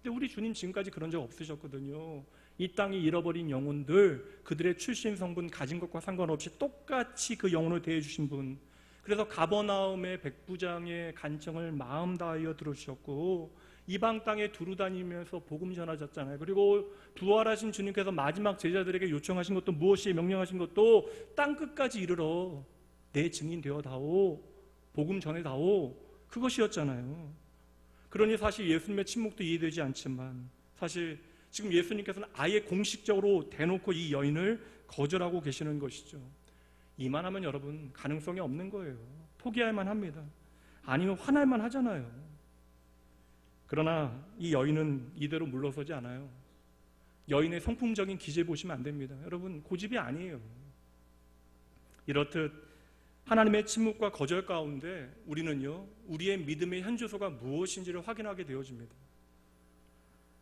근데 우리 주님 지금까지 그런 적 없으셨거든요. 이 땅이 잃어버린 영혼들, 그들의 출신 성분 가진 것과 상관없이 똑같이 그 영혼을 대해 주신 분. 그래서 가버나움의 백부장의 간청을 마음 다하여 들어주셨고 이방 땅에 두루 다니면서 복음 전하셨잖아요. 그리고 부활하신 주님께서 마지막 제자들에게 요청하신 것도 무엇이 명령하신 것도 땅 끝까지 이르러 내 증인 되어다오, 복음 전해다오, 그것이었잖아요. 그러니 사실 예수님의 침묵도 이해되지 않지만 사실 지금 예수님께서는 아예 공식적으로 대놓고 이 여인을 거절하고 계시는 것이죠. 이만하면 여러분 가능성이 없는 거예요. 포기할만 합니다. 아니면 화날만 하잖아요. 그러나 이 여인은 이대로 물러서지 않아요. 여인의 성품적인 기질 보시면 안 됩니다. 여러분 고집이 아니에요. 이렇듯 하나님의 침묵과 거절 가운데 우리는요, 우리의 믿음의 현주소가 무엇인지를 확인하게 되어집니다.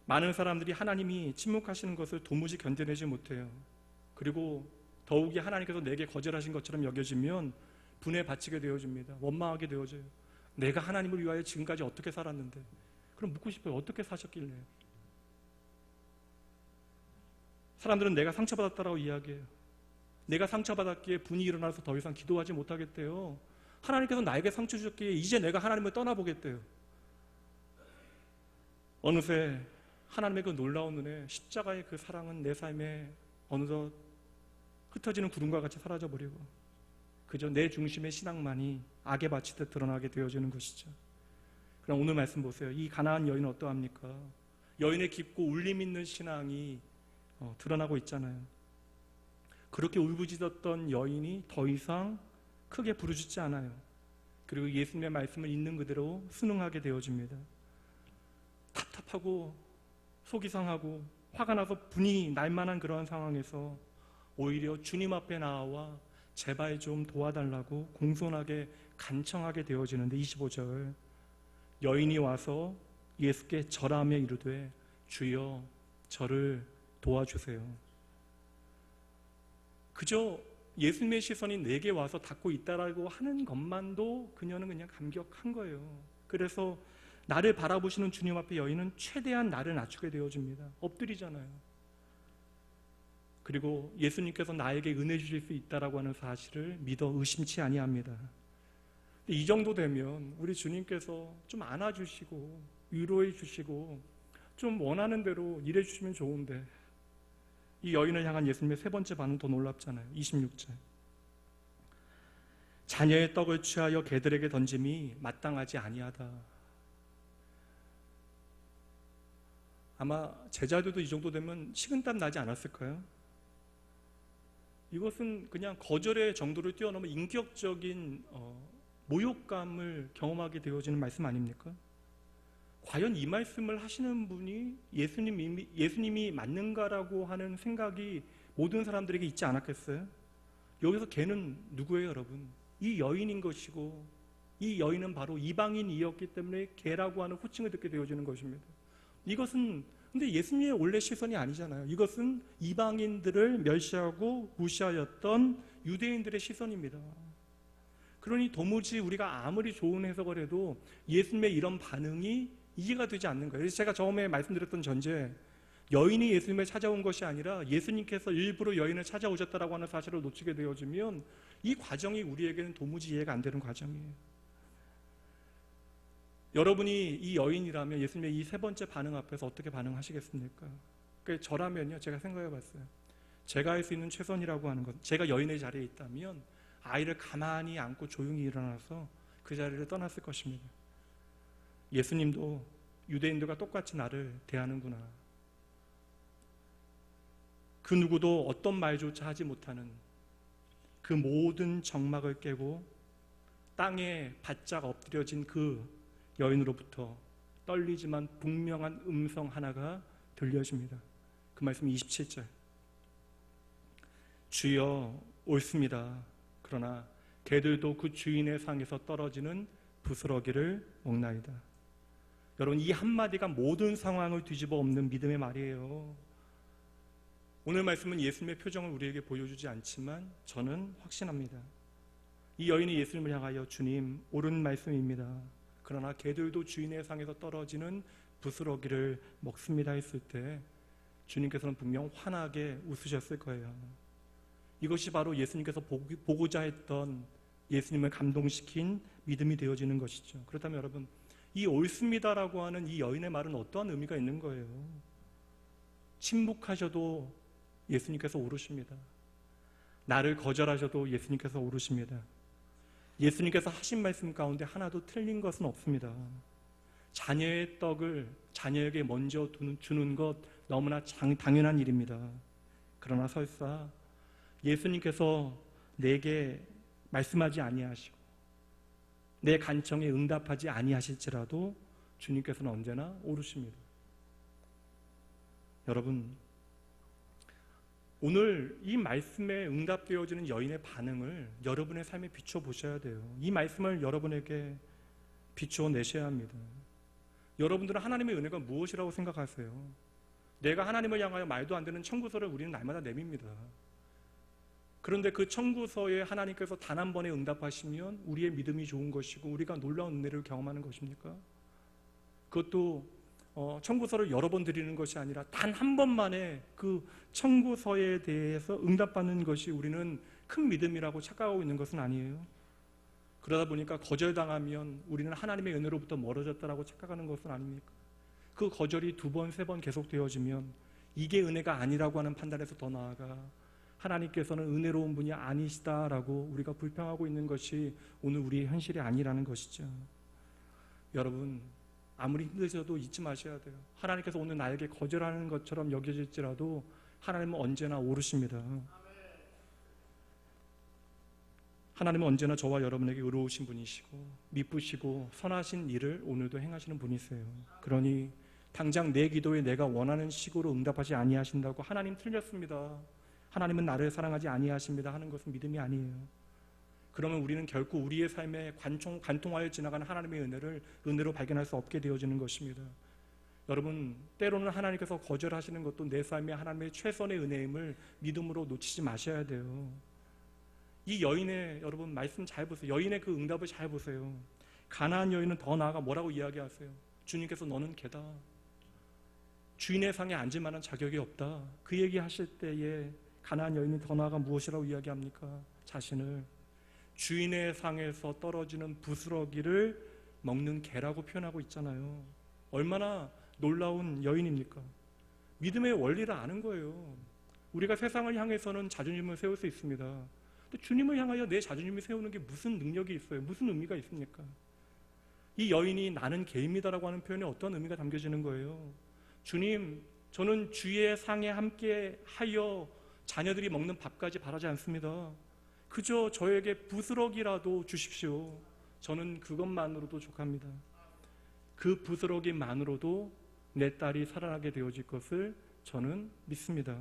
많은 사람들이 하나님이 침묵하시는 것을 도무지 견뎌내지 못해요. 그리고 더욱이 하나님께서 내게 거절하신 것처럼 여겨지면 분에 바치게 되어집니다. 원망하게 되어져요. 내가 하나님을 위하여 지금까지 어떻게 살았는데. 그럼 묻고 싶어요. 어떻게 사셨길래? 사람들은 내가 상처받았다라고 이야기해요. 내가 상처받았기에 분이 일어나서 더 이상 기도하지 못하겠대요. 하나님께서 나에게 상처 주셨기에 이제 내가 하나님을 떠나보겠대요. 어느새 하나님의 그 놀라운 은혜, 십자가의 그 사랑은 내 삶에 어느덧 흩어지는 구름과 같이 사라져버리고 그저 내 중심의 신앙만이 악에 바치듯 드러나게 되어지는 것이죠. 그럼 오늘 말씀 보세요. 이 가나안 여인은 어떠합니까? 여인의 깊고 울림 있는 신앙이 드러나고 있잖아요. 그렇게 울부짖었던 여인이 더 이상 크게 부르짖지 않아요. 그리고 예수님의 말씀을 있는 그대로 순응하게 되어집니다. 답답하고 속이 상하고 화가 나서 분이 날 만한 그러한 상황에서 오히려 주님 앞에 나와 제발 좀 도와달라고 공손하게 간청하게 되어지는데 25절 여인이 와서 예수께 절하며 이르되 주여 저를 도와주세요. 그저 예수님의 시선이 내게 와서 닿고 있다라고 하는 것만도 그녀는 그냥 감격한 거예요. 그래서 나를 바라보시는 주님 앞에 여인은 최대한 나를 낮추게 되어집니다. 엎드리잖아요. 그리고 예수님께서 나에게 은혜 주실 수 있다라고 하는 사실을 믿어 의심치 아니합니다. 이 정도 되면 우리 주님께서 좀 안아주시고 위로해 주시고 좀 원하는 대로 일해 주시면 좋은데 이 여인을 향한 예수님의 세 번째 반은 더 놀랍잖아요. 26절 자녀의 떡을 취하여 개들에게 던짐이 마땅하지 아니하다. 아마 제자들도 이 정도 되면 식은땀 나지 않았을까요? 이것은 그냥 거절의 정도를 뛰어넘어 인격적인 모욕감을 경험하게 되어지는 말씀 아닙니까? 과연 이 말씀을 하시는 분이 예수님이 맞는가라고 하는 생각이 모든 사람들에게 있지 않았겠어요? 여기서 걔는 누구예요, 여러분? 이 여인인 것이고 이 여인은 바로 이방인이었기 때문에 걔라고 하는 호칭을 듣게 되어지는 것입니다. 이것은 근데 예수님의 원래 시선이 아니잖아요. 이것은 이방인들을 멸시하고 무시하였던 유대인들의 시선입니다. 그러니 도무지 우리가 아무리 좋은 해석을 해도 예수님의 이런 반응이 이해가 되지 않는 거예요. 그래서 제가 처음에 말씀드렸던 전제 여인이 예수님을 찾아온 것이 아니라 예수님께서 일부러 여인을 찾아오셨다라고 하는 사실을 놓치게 되어지면 이 과정이 우리에게는 도무지 이해가 안 되는 과정이에요. 여러분이 이 여인이라면 예수님의 이 세 번째 반응 앞에서 어떻게 반응하시겠습니까? 그러니까 저라면요, 제가 생각해 봤어요. 제가 할 수 있는 최선이라고 하는 것, 제가 여인의 자리에 있다면 아이를 가만히 안고 조용히 일어나서 그 자리를 떠났을 것입니다. 예수님도 유대인들과 똑같이 나를 대하는구나. 그 누구도 어떤 말조차 하지 못하는 그 모든 정막을 깨고 땅에 바짝 엎드려진 그 여인으로부터 떨리지만 분명한 음성 하나가 들려집니다. 그 말씀 27절 주여 옳습니다. 그러나 개들도 그 주인의 상에서 떨어지는 부스러기를 먹나이다. 여러분 이 한마디가 모든 상황을 뒤집어 엎는 믿음의 말이에요. 오늘 말씀은 예수님의 표정을 우리에게 보여주지 않지만 저는 확신합니다. 이 여인이 예수님을 향하여 주님 옳은 말씀입니다. 그러나 개들도 주인의 상에서 떨어지는 부스러기를 먹습니다 했을 때 주님께서는 분명 환하게 웃으셨을 거예요. 이것이 바로 예수님께서 보고자 했던, 예수님을 감동시킨 믿음이 되어지는 것이죠. 그렇다면 여러분, 이 옳습니다라고 하는 이 여인의 말은 어떠한 의미가 있는 거예요? 침묵하셔도 예수님께서 오르십니다. 나를 거절하셔도 예수님께서 오르십니다. 예수님께서 하신 말씀 가운데 하나도 틀린 것은 없습니다. 자녀의 떡을 자녀에게 먼저 주는 것 너무나 당연한 일입니다. 그러나 설사 예수님께서 내게 말씀하지 아니하시고 내 간청에 응답하지 아니하실지라도 주님께서는 언제나 오르십니다. 여러분, 오늘 이 말씀에 응답되어지는 여인의 반응을 여러분의 삶에 비춰 보셔야 돼요. 이 말씀을 여러분에게 비추어 내셔야 합니다. 여러분들은 하나님의 은혜가 무엇이라고 생각하세요? 내가 하나님을 향하여 말도 안 되는 청구서를 우리는 날마다 내밉니다. 그런데 그 청구서에 하나님께서 단 한 번에 응답하시면 우리의 믿음이 좋은 것이고 우리가 놀라운 은혜를 경험하는 것입니까? 그것도 청구서를 여러 번 드리는 것이 아니라 단 한 번만에 그 청구서에 대해서 응답받는 것이 우리는 큰 믿음이라고 착각하고 있는 것은 아니에요. 그러다 보니까 거절당하면 우리는 하나님의 은혜로부터 멀어졌다라고 착각하는 것은 아닙니까? 그 거절이 2번, 3번 계속되어지면 이게 은혜가 아니라고 하는 판단에서 더 나아가 하나님께서는 은혜로운 분이 아니시다라고 우리가 불평하고 있는 것이 오늘 우리의 현실이 아니라는 것이죠. 여러분, 아무리 힘드셔도 잊지 마셔야 돼요. 하나님께서 오늘 나에게 거절하는 것처럼 여겨질지라도 하나님은 언제나 오르십니다. 하나님은 언제나 저와 여러분에게 의로우신 분이시고 미쁘시고 선하신 일을 오늘도 행하시는 분이세요. 그러니 당장 내 기도에 내가 원하는 식으로 응답하지 아니하신다고 하나님 틀렸습니다, 하나님은 나를 사랑하지 아니하십니다 하는 것은 믿음이 아니에요. 그러면 우리는 결코 우리의 삶에 관통하여 지나가는 하나님의 은혜를 은혜로 발견할 수 없게 되어지는 것입니다. 여러분, 때로는 하나님께서 거절하시는 것도 내 삶에 하나님의 최선의 은혜임을 믿음으로 놓치지 마셔야 돼요. 이 여인의, 여러분 말씀 잘 보세요. 여인의 그 응답을 잘 보세요. 가나안 여인은 더 나아가 뭐라고 이야기하세요? 주님께서 너는 개다, 주인의 상에 앉을 만한 자격이 없다. 그 얘기하실 때에 가나안 여인이 더 나아가 무엇이라고 이야기합니까? 자신을 주인의 상에서 떨어지는 부스러기를 먹는 개라고 표현하고 있잖아요. 얼마나 놀라운 여인입니까? 믿음의 원리를 아는 거예요. 우리가 세상을 향해서는 자존심을 세울 수 있습니다. 근데 주님을 향하여 내 자존심을 세우는 게 무슨 능력이 있어요? 무슨 의미가 있습니까? 이 여인이 나는 개입니다라고 하는 표현에 어떤 의미가 담겨지는 거예요? 주님, 저는 주의 상에 함께 하여 자녀들이 먹는 밥까지 바라지 않습니다. 그저 저에게 부스러기라도 주십시오. 저는 그것만으로도 족합니다. 그 부스러기만으로도 내 딸이 살아나게 되어질 것을 저는 믿습니다.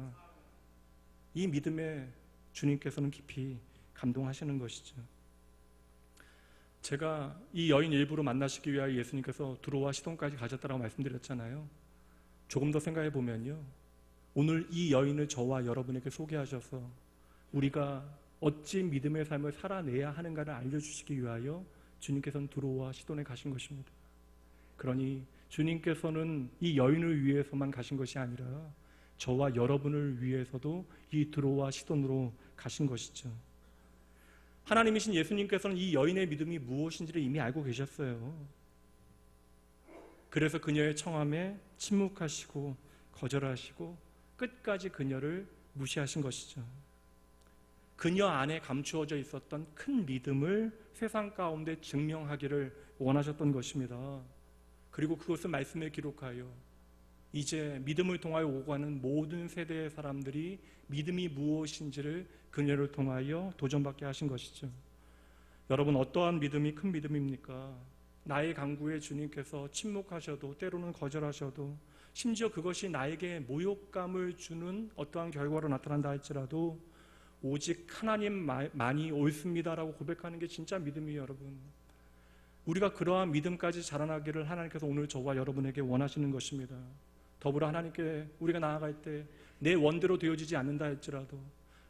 이 믿음에 주님께서는 깊이 감동하시는 것이죠. 제가 이 여인 일부러 만나시기 위하여 예수님께서 두로와 시돈까지 가셨다고 말씀드렸잖아요. 조금 더 생각해 보면요, 오늘 이 여인을 저와 여러분에게 소개하셔서 우리가 어찌 믿음의 삶을 살아내야 하는가를 알려주시기 위하여 주님께서는 두로와 시돈에 가신 것입니다. 그러니 주님께서는 이 여인을 위해서만 가신 것이 아니라 저와 여러분을 위해서도 이 두로와 시돈으로 가신 것이죠. 하나님이신 예수님께서는 이 여인의 믿음이 무엇인지를 이미 알고 계셨어요. 그래서 그녀의 청함에 침묵하시고 거절하시고 끝까지 그녀를 무시하신 것이죠. 그녀 안에 감추어져 있었던 큰 믿음을 세상 가운데 증명하기를 원하셨던 것입니다. 그리고 그것을 말씀에 기록하여 이제 믿음을 통하여 오가는 모든 세대의 사람들이 믿음이 무엇인지를 그녀를 통하여 도전받게 하신 것이죠. 여러분, 어떠한 믿음이 큰 믿음입니까? 나의 간구에 주님께서 침묵하셔도, 때로는 거절하셔도, 심지어 그것이 나에게 모욕감을 주는 어떠한 결과로 나타난다 할지라도 오직 하나님만이 옳습니다라고 고백하는 게 진짜 믿음이에요. 여러분, 우리가 그러한 믿음까지 자라나기를 하나님께서 오늘 저와 여러분에게 원하시는 것입니다. 더불어 하나님께 우리가 나아갈 때 내 원대로 되어지지 않는다 할지라도,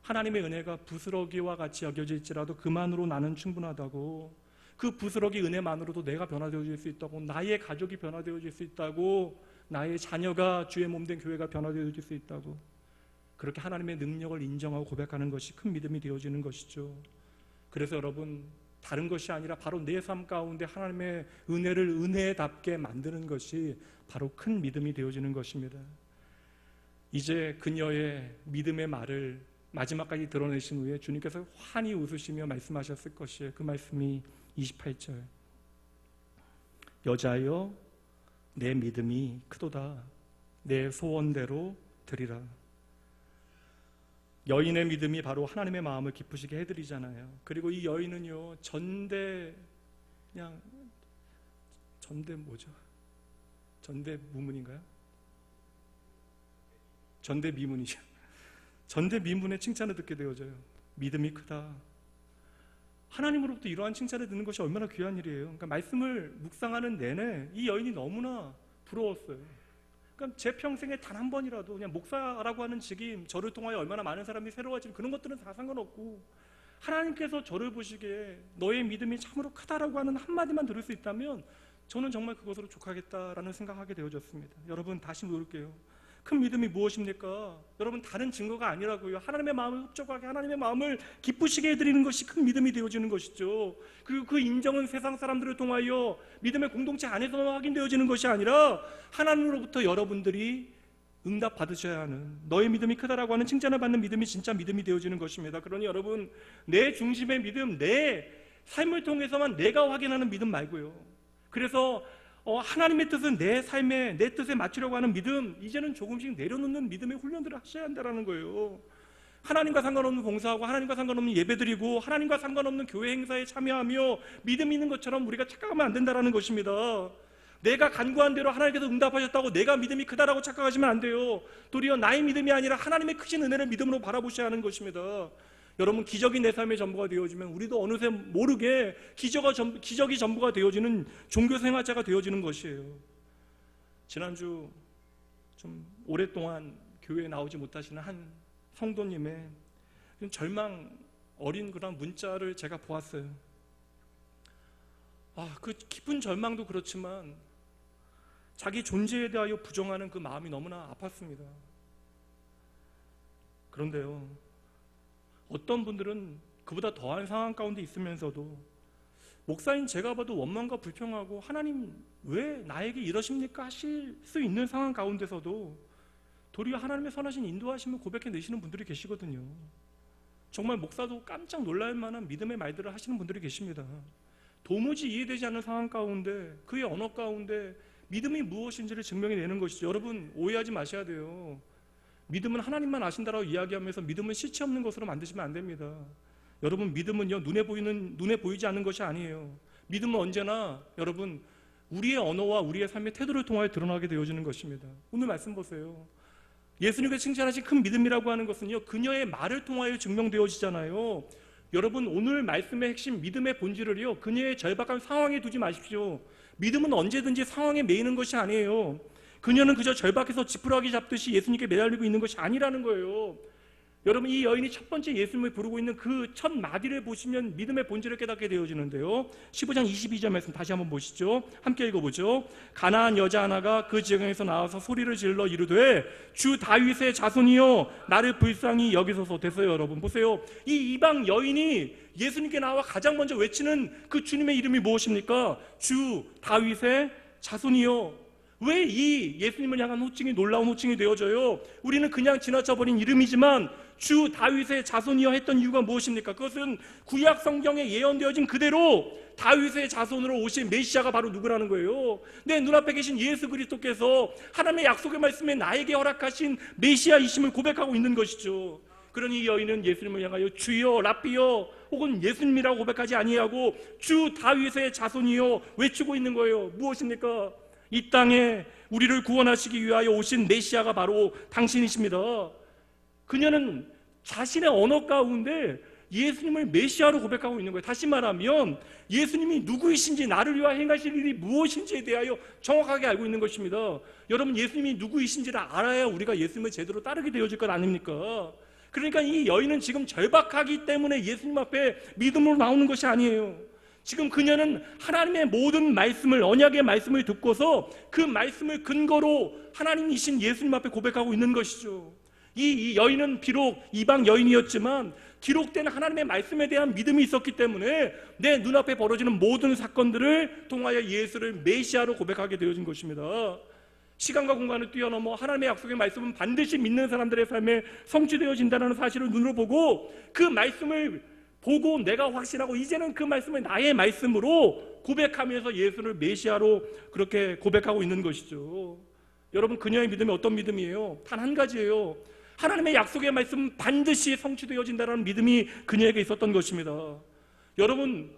하나님의 은혜가 부스러기와 같이 여겨질지라도 그만으로 나는 충분하다고, 그 부스러기 은혜만으로도 내가 변화되어질 수 있다고, 나의 가족이 변화되어질 수 있다고, 나의 자녀가 주의 몸된 교회가 변화되어질 수 있다고, 그렇게 하나님의 능력을 인정하고 고백하는 것이 큰 믿음이 되어지는 것이죠. 그래서 여러분, 다른 것이 아니라 바로 내 삶 가운데 하나님의 은혜를 은혜답게 만드는 것이 바로 큰 믿음이 되어지는 것입니다. 이제 그녀의 믿음의 말을 마지막까지 드러내신 후에 주님께서 환히 웃으시며 말씀하셨을 것이에요. 그 말씀이 28절, 여자여 내 믿음이 크도다, 내 소원대로 드리라. 여인의 믿음이 바로 하나님의 마음을 기쁘시게 해드리잖아요. 그리고 이 여인은요, 전대무문인가요? 전대미문이죠. 전대미문의 칭찬을 듣게 되어져요. 믿음이 크다. 하나님으로부터 이러한 칭찬을 듣는 것이 얼마나 귀한 일이에요. 그러니까 말씀을 묵상하는 내내 이 여인이 너무나 부러웠어요. 그러니까 제 평생에 단 한 번이라도 그냥 목사라고 하는 직임, 저를 통하여 얼마나 많은 사람이 새로워지는 그런 것들은 다 상관없고, 하나님께서 저를 보시기에 너의 믿음이 참으로 크다라고 하는 한마디만 들을 수 있다면 저는 정말 그것으로 족하겠다라는 생각하게 되어졌습니다. 여러분, 다시 물을게요. 큰 믿음이 무엇입니까? 여러분, 다른 증거가 아니라고요. 하나님의 마음을 흡족하게, 하나님의 마음을 기쁘시게 해드리는 것이 큰 믿음이 되어지는 것이죠. 그리고 그 인정은 세상 사람들을 통하여 믿음의 공동체 안에서만 확인되어지는 것이 아니라 하나님으로부터 여러분들이 응답 받으셔야 하는, 너의 믿음이 크다라고 하는 칭찬을 받는 믿음이 진짜 믿음이 되어지는 것입니다. 그러니 여러분, 내 중심의 믿음, 내 삶을 통해서만 내가 확인하는 믿음 말고요. 그래서 하나님의 뜻은 내 삶에, 내 뜻에 맞추려고 하는 믿음, 이제는 조금씩 내려놓는 믿음의 훈련들을 하셔야 한다는 거예요. 하나님과 상관없는 봉사하고, 하나님과 상관없는 예배드리고, 하나님과 상관없는 교회 행사에 참여하며 믿음 있는 것처럼 우리가 착각하면 안 된다는 것입니다. 내가 간구한 대로 하나님께서 응답하셨다고 내가 믿음이 크다라고 착각하시면 안 돼요. 도리어 나의 믿음이 아니라 하나님의 크신 은혜를 믿음으로 바라보셔야 하는 것입니다. 여러분, 기적이 내 삶의 전부가 되어지면 우리도 어느새 모르게 기적이 전부가 되어지는 종교 생활자가 되어지는 것이에요. 지난주 좀 오랫동안 교회에 나오지 못하시는 한 성도님의 절망 어린 그런 문자를 제가 보았어요. 그 깊은 절망도 그렇지만 자기 존재에 대하여 부정하는 그 마음이 너무나 아팠습니다. 그런데요, 어떤 분들은 그보다 더한 상황 가운데 있으면서도 목사인 제가 봐도 원망과 불평하고 하나님 왜 나에게 이러십니까 하실 수 있는 상황 가운데서도 도리어 하나님의 선하신 인도하심을 고백해내시는 분들이 계시거든요. 정말 목사도 깜짝 놀랄 만한 믿음의 말들을 하시는 분들이 계십니다. 도무지 이해되지 않는 상황 가운데, 그의 언어 가운데 믿음이 무엇인지를 증명해내는 것이죠. 여러분, 오해하지 마셔야 돼요. 믿음은 하나님만 아신다라고 이야기하면서 믿음은 실체 없는 것으로 만드시면 안 됩니다. 여러분, 믿음은요, 눈에 보이지 않는 것이 아니에요. 믿음은 언제나 여러분, 우리의 언어와 우리의 삶의 태도를 통하여 드러나게 되어지는 것입니다. 오늘 말씀 보세요. 예수님께서 칭찬하신 큰 믿음이라고 하는 것은요, 그녀의 말을 통하여 증명되어지잖아요. 여러분, 오늘 말씀의 핵심 믿음의 본질을요, 그녀의 절박한 상황에 두지 마십시오. 믿음은 언제든지 상황에 매이는 것이 아니에요. 그녀는 그저 절박해서 지푸라기 잡듯이 예수님께 매달리고 있는 것이 아니라는 거예요. 여러분, 이 여인이 첫 번째 예수님을 부르고 있는 그 첫 마디를 보시면 믿음의 본질을 깨닫게 되어지는데요. 15장 22절 말씀 다시 한번 보시죠. 함께 읽어보죠. 가나안 여자 하나가 그 지경에서 나와서 소리를 질러 이르되 주 다윗의 자손이여 나를 불쌍히 여기소서. 됐어요. 여러분 보세요. 이 이방 여인이 예수님께 나와 가장 먼저 외치는 그 주님의 이름이 무엇입니까? 주 다윗의 자손이여. 왜 이 예수님을 향한 호칭이 놀라운 호칭이 되어져요? 우리는 그냥 지나쳐버린 이름이지만 주 다윗의 자손이여 했던 이유가 무엇입니까? 그것은 구약 성경에 예언되어진 그대로 다윗의 자손으로 오신 메시아가 바로 누구라는 거예요. 내 눈앞에 계신 예수 그리스도께서 하나님의 약속의 말씀에 나에게 허락하신 메시아이심을 고백하고 있는 것이죠. 그러니 이 여인은 예수님을 향하여 주여 랍비여 혹은 예수님이라고 고백하지 아니하고 주 다윗의 자손이여 외치고 있는 거예요. 무엇입니까? 이 땅에 우리를 구원하시기 위하여 오신 메시아가 바로 당신이십니다. 그녀는 자신의 언어 가운데 예수님을 메시아로 고백하고 있는 거예요. 다시 말하면 예수님이 누구이신지, 나를 위하여 행하실 일이 무엇인지에 대하여 정확하게 알고 있는 것입니다. 여러분, 예수님이 누구이신지를 알아야 우리가 예수님을 제대로 따르게 되어질 것 아닙니까? 그러니까 이 여인은 지금 절박하기 때문에 예수님 앞에 믿음으로 나오는 것이 아니에요. 지금 그녀는 하나님의 모든 말씀을, 언약의 말씀을 듣고서 그 말씀을 근거로 하나님이신 예수님 앞에 고백하고 있는 것이죠. 이 여인은 비록 이방 여인이었지만 기록된 하나님의 말씀에 대한 믿음이 있었기 때문에 내 눈앞에 벌어지는 모든 사건들을 통하여 예수를 메시아로 고백하게 되어진 것입니다. 시간과 공간을 뛰어넘어 하나님의 약속의 말씀은 반드시 믿는 사람들의 삶에 성취되어진다는 사실을 눈으로 보고 그 말씀을 보고 내가 확신하고 이제는 그 말씀을 나의 말씀으로 고백하면서 예수를 메시아로 그렇게 고백하고 있는 것이죠. 여러분, 그녀의 믿음이 어떤 믿음이에요? 단 한 가지예요. 하나님의 약속의 말씀은 반드시 성취되어진다는 믿음이 그녀에게 있었던 것입니다. 여러분,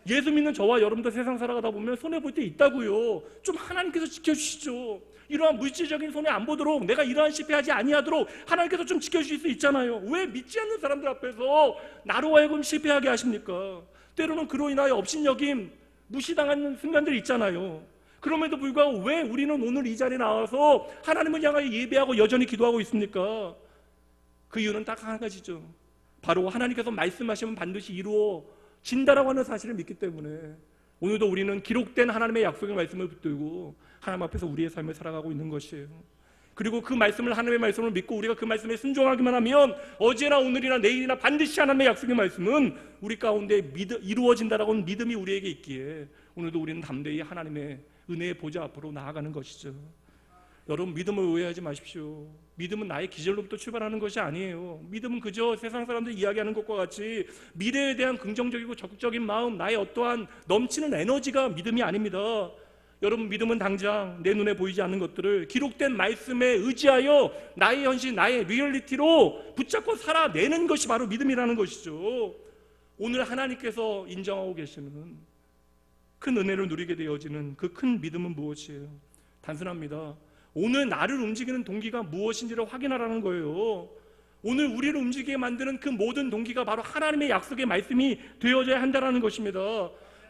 예수 믿는 저와 여러분도 세상 살아가다 보면 손해볼 때 있다고요. 좀 하나님께서 지켜주시죠. 이러한 물질적인 손해 안 보도록, 내가 이러한 실패하지 아니하도록 하나님께서 좀 지켜주실 수 있잖아요. 왜 믿지 않는 사람들 앞에서 나로 하여금 실패하게 하십니까? 때로는 그로 인하여 업신여김, 무시당하는 순간들이 있잖아요. 그럼에도 불구하고 왜 우리는 오늘 이 자리에 나와서 하나님을 향하여 예배하고 여전히 기도하고 있습니까? 그 이유는 딱 한 가지죠. 바로 하나님께서 말씀하시면 반드시 이루어진다라고 하는 사실을 믿기 때문에 오늘도 우리는 기록된 하나님의 약속의 말씀을 붙들고 하나님 앞에서 우리의 삶을 살아가고 있는 것이에요. 그리고 그 말씀을, 하나님의 말씀을 믿고 우리가 그 말씀에 순종하기만 하면 어제나 오늘이나 내일이나 반드시 하나님의 약속의 말씀은 우리 가운데 이루어진다라고 하는 믿음이 우리에게 있기에 오늘도 우리는 담대히 하나님의 은혜의 보좌 앞으로 나아가는 것이죠. 여러분, 믿음을 오해하지 마십시오. 믿음은 나의 기절로부터 출발하는 것이 아니에요. 믿음은 그저 세상 사람들이 이야기하는 것과 같이 미래에 대한 긍정적이고 적극적인 마음, 나의 어떠한 넘치는 에너지가 믿음이 아닙니다. 여러분, 믿음은 당장 내 눈에 보이지 않는 것들을 기록된 말씀에 의지하여 나의 현실, 나의 리얼리티로 붙잡고 살아내는 것이 바로 믿음이라는 것이죠. 오늘 하나님께서 인정하고 계시는 큰 은혜를 누리게 되어지는 그 큰 믿음은 무엇이에요? 단순합니다. 오늘 나를 움직이는 동기가 무엇인지를 확인하라는 거예요. 오늘 우리를 움직이게 만드는 그 모든 동기가 바로 하나님의 약속의 말씀이 되어져야 한다는 것입니다.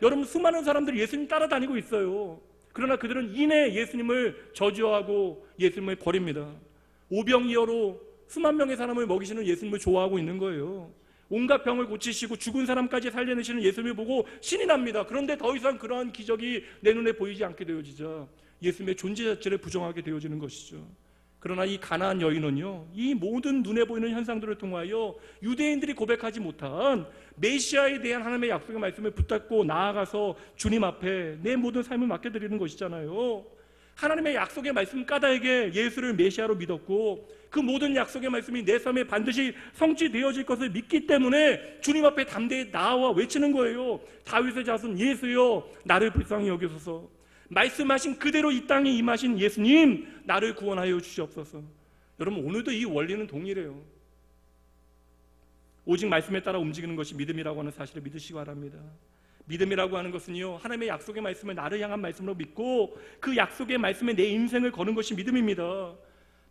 여러분, 수많은 사람들이 예수님 따라다니고 있어요. 그러나 그들은 이내 예수님을 저주하고 예수님을 버립니다. 오병이어로 수만 명의 사람을 먹이시는 예수님을 좋아하고 있는 거예요. 온갖 병을 고치시고 죽은 사람까지 살려내시는 예수님을 보고 신이 납니다. 그런데 더 이상 그러한 기적이 내 눈에 보이지 않게 되어지자 예수님의 존재 자체를 부정하게 되어지는 것이죠. 그러나 이 가나안 여인은요, 이 모든 눈에 보이는 현상들을 통하여 유대인들이 고백하지 못한 메시아에 대한 하나님의 약속의 말씀을 붙잡고 나아가서 주님 앞에 내 모든 삶을 맡겨드리는 것이잖아요. 하나님의 약속의 말씀 까닭에 예수를 메시아로 믿었고 그 모든 약속의 말씀이 내 삶에 반드시 성취되어질 것을 믿기 때문에 주님 앞에 담대히 나와 외치는 거예요. 다윗의 자손 예수여, 나를 불쌍히 여기소서. 말씀하신 그대로 이 땅에 임하신 예수님, 나를 구원하여 주시옵소서. 여러분, 오늘도 이 원리는 동일해요. 오직 말씀에 따라 움직이는 것이 믿음이라고 하는 사실을 믿으시기 바랍니다. 믿음이라고 하는 것은요, 하나님의 약속의 말씀을 나를 향한 말씀으로 믿고 그 약속의 말씀에 내 인생을 거는 것이 믿음입니다.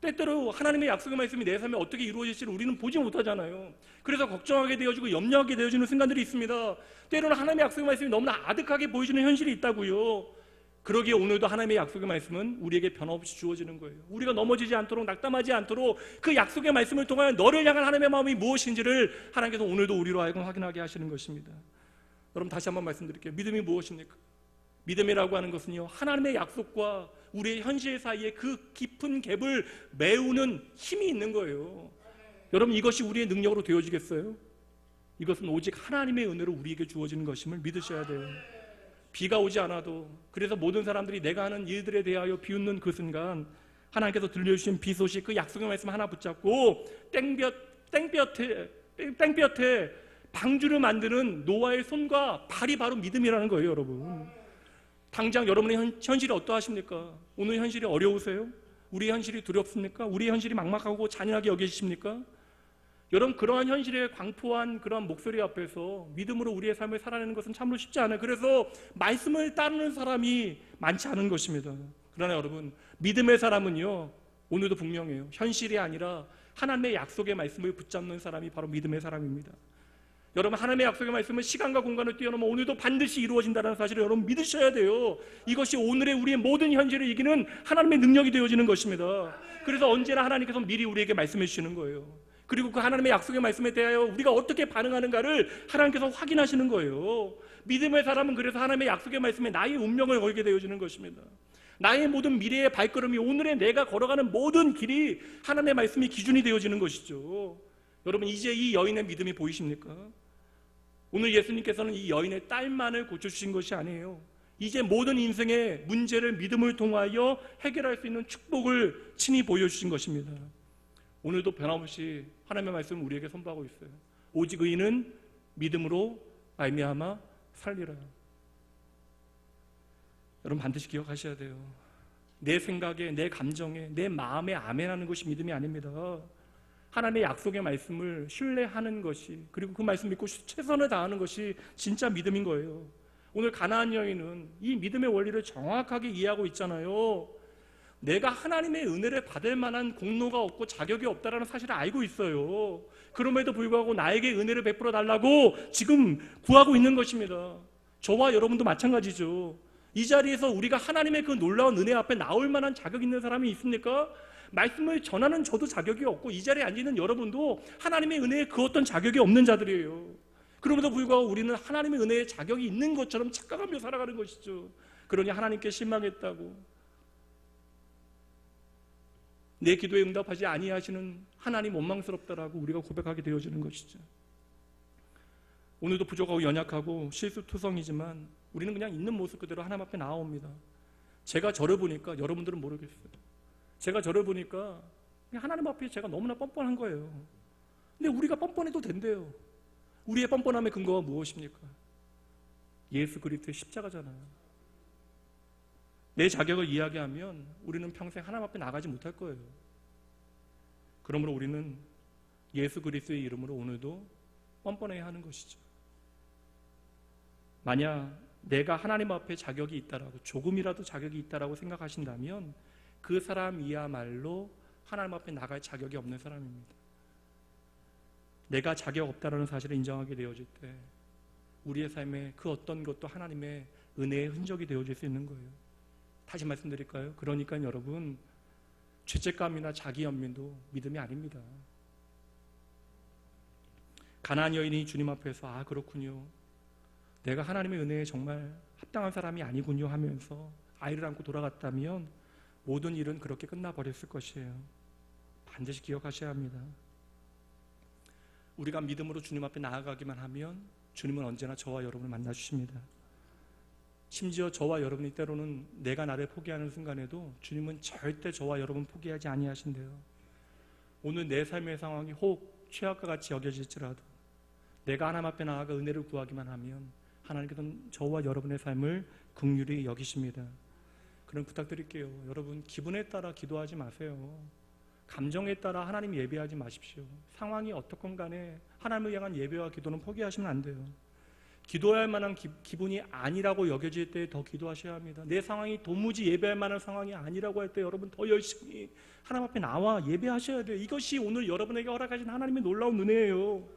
때때로 하나님의 약속의 말씀이 내 삶에 어떻게 이루어질지를 우리는 보지 못하잖아요. 그래서 걱정하게 되어지고 염려하게 되어지는 순간들이 있습니다. 때로는 하나님의 약속의 말씀이 너무나 아득하게 보여지는 현실이 있다고요. 그러기에 오늘도 하나님의 약속의 말씀은 우리에게 변함없이 주어지는 거예요. 우리가 넘어지지 않도록, 낙담하지 않도록 그 약속의 말씀을 통하여 너를 향한 하나님의 마음이 무엇인지를 하나님께서 오늘도 우리로 하여금 확인하게 하시는 것입니다. 여러분, 다시 한번 말씀드릴게요. 믿음이 무엇입니까? 믿음이라고 하는 것은요, 하나님의 약속과 우리의 현실 사이에 그 깊은 갭을 메우는 힘이 있는 거예요. 여러분, 이것이 우리의 능력으로 되어지겠어요? 이것은 오직 하나님의 은혜로 우리에게 주어지는 것임을 믿으셔야 돼요. 비가 오지 않아도, 그래서 모든 사람들이 내가 하는 일들에 대하여 비웃는 그 순간 하나님께서 들려주신 비 소식, 그 약속의 말씀 하나 붙잡고 땡볕에 방주를 만드는 노아의 손과 발이 바로 믿음이라는 거예요. 여러분, 당장 여러분의 현실이 어떠하십니까? 오늘 현실이 어려우세요? 우리의 현실이 두렵습니까? 우리의 현실이 막막하고 잔인하게 여기십니까? 여러분, 그러한 현실에 광포한 그러한 목소리 앞에서 믿음으로 우리의 삶을 살아내는 것은 참으로 쉽지 않아요. 그래서 말씀을 따르는 사람이 많지 않은 것입니다. 그러나 여러분, 믿음의 사람은요, 오늘도 분명해요. 현실이 아니라 하나님의 약속의 말씀을 붙잡는 사람이 바로 믿음의 사람입니다. 여러분, 하나님의 약속의 말씀은 시간과 공간을 뛰어넘어 오늘도 반드시 이루어진다는 사실을 여러분 믿으셔야 돼요. 이것이 오늘의 우리의 모든 현실을 이기는 하나님의 능력이 되어지는 것입니다. 그래서 언제나 하나님께서 미리 우리에게 말씀해 주시는 거예요. 그리고 그 하나님의 약속의 말씀에 대하여 우리가 어떻게 반응하는가를 하나님께서 확인하시는 거예요. 믿음의 사람은 그래서 하나님의 약속의 말씀에 나의 운명을 걸게 되어지는 것입니다. 나의 모든 미래의 발걸음이, 오늘의 내가 걸어가는 모든 길이 하나님의 말씀이 기준이 되어지는 것이죠. 여러분, 이제 이 여인의 믿음이 보이십니까? 오늘 예수님께서는 이 여인의 딸만을 고쳐주신 것이 아니에요. 이제 모든 인생의 문제를 믿음을 통하여 해결할 수 있는 축복을 친히 보여주신 것입니다. 오늘도 변함없이 하나님의 말씀을 우리에게 선포하고 있어요. 오직 의인은 믿음으로 말미암아 살리라. 여러분, 반드시 기억하셔야 돼요. 내 생각에, 내 감정에, 내 마음에 아멘하는 것이 믿음이 아닙니다. 하나님의 약속의 말씀을 신뢰하는 것이, 그리고 그 말씀 믿고 최선을 다하는 것이 진짜 믿음인 거예요. 오늘 가나안 여인은 이 믿음의 원리를 정확하게 이해하고 있잖아요. 내가 하나님의 은혜를 받을 만한 공로가 없고 자격이 없다는 사실을 알고 있어요. 그럼에도 불구하고 나에게 은혜를 베풀어 달라고 지금 구하고 있는 것입니다. 저와 여러분도 마찬가지죠. 이 자리에서 우리가 하나님의 그 놀라운 은혜 앞에 나올 만한 자격 있는 사람이 있습니까? 말씀을 전하는 저도 자격이 없고, 이 자리에 앉아있는 여러분도 하나님의 은혜에 그 어떤 자격이 없는 자들이에요. 그럼에도 불구하고 우리는 하나님의 은혜에 자격이 있는 것처럼 착각하며 살아가는 것이죠. 그러니 하나님께 실망했다고, 내 기도에 응답하지 아니하시는 하나님 원망스럽다라고 우리가 고백하게 되어지는 것이죠. 오늘도 부족하고 연약하고 실수투성이지만 우리는 그냥 있는 모습 그대로 하나님 앞에 나아옵니다. 제가 저를 보니까, 여러분들은 모르겠어요, 제가 저를 보니까 그냥 하나님 앞에 제가 너무나 뻔뻔한 거예요. 근데 우리가 뻔뻔해도 된대요. 우리의 뻔뻔함의 근거가 무엇입니까? 예수 그리스도의 십자가잖아요. 내 자격을 이야기하면 우리는 평생 하나님 앞에 나가지 못할 거예요. 그러므로 우리는 예수 그리스도의 이름으로 오늘도 뻔뻔해야 하는 것이죠. 만약 내가 하나님 앞에 자격이 있다라고, 조금이라도 자격이 있다라고 생각하신다면 그 사람이야말로 하나님 앞에 나갈 자격이 없는 사람입니다. 내가 자격 없다라는 사실을 인정하게 되어질 때 우리의 삶에 그 어떤 것도 하나님의 은혜의 흔적이 되어질 수 있는 거예요. 다시 말씀드릴까요? 그러니까 여러분, 죄책감이나 자기 연민도 믿음이 아닙니다. 가나안 여인이 주님 앞에서 아 그렇군요, 내가 하나님의 은혜에 정말 합당한 사람이 아니군요 하면서 아이를 안고 돌아갔다면 모든 일은 그렇게 끝나버렸을 것이에요. 반드시 기억하셔야 합니다. 우리가 믿음으로 주님 앞에 나아가기만 하면 주님은 언제나 저와 여러분을 만나주십니다. 심지어 저와 여러분이 때로는 내가 나를 포기하는 순간에도 주님은 절대 저와 여러분 포기하지 아니하신대요. 오늘 내 삶의 상황이 혹 최악과 같이 여겨질지라도 내가 하나님 앞에 나아가 은혜를 구하기만 하면 하나님께서는 저와 여러분의 삶을 긍휼히 여기십니다. 그럼 부탁드릴게요. 여러분, 기분에 따라 기도하지 마세요. 감정에 따라 하나님 예배하지 마십시오. 상황이 어떻건 간에 하나님을 향한 예배와 기도는 포기하시면 안 돼요. 기도할 만한 기분이 아니라고 여겨질 때 더 기도하셔야 합니다. 내 상황이 도무지 예배할 만한 상황이 아니라고 할 때 여러분 더 열심히 하나님 앞에 나와 예배하셔야 돼요. 이것이 오늘 여러분에게 허락하신 하나님의 놀라운 은혜예요.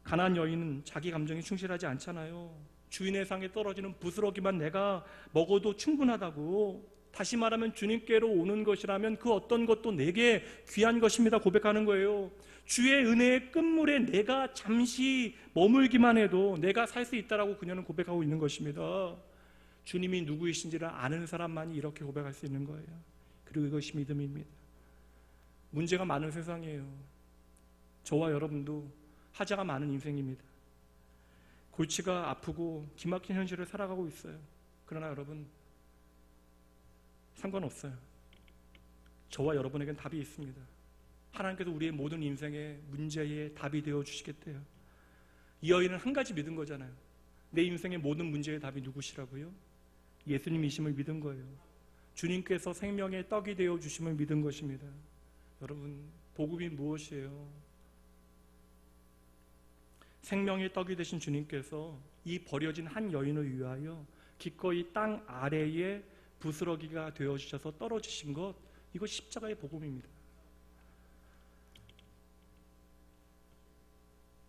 가나안 여인은 자기 감정에 충실하지 않잖아요. 주인의 상에 떨어지는 부스러기만 내가 먹어도 충분하다고, 다시 말하면 주님께로 오는 것이라면 그 어떤 것도 내게 귀한 것입니다 고백하는 거예요. 주의 은혜의 끝물에 내가 잠시 머물기만 해도 내가 살 수 있다라고 그녀는 고백하고 있는 것입니다. 주님이 누구이신지를 아는 사람만이 이렇게 고백할 수 있는 거예요. 그리고 이것이 믿음입니다. 문제가 많은 세상이에요. 저와 여러분도 하자가 많은 인생입니다. 골치가 아프고 기막힌 현실을 살아가고 있어요. 그러나 여러분, 상관없어요. 저와 여러분에겐 답이 있습니다. 하나님께서 우리의 모든 인생의 문제에 답이 되어 주시겠대요. 이 여인은 한 가지 믿은 거잖아요. 내 인생의 모든 문제의 답이 누구시라고요? 예수님이심을 믿은 거예요. 주님께서 생명의 떡이 되어 주심을 믿은 것입니다. 여러분, 복음이 무엇이에요? 생명의 떡이 되신 주님께서 이 버려진 한 여인을 위하여 기꺼이 땅 아래에 부스러기가 되어주셔서 떨어지신 것, 이거 십자가의 복음입니다.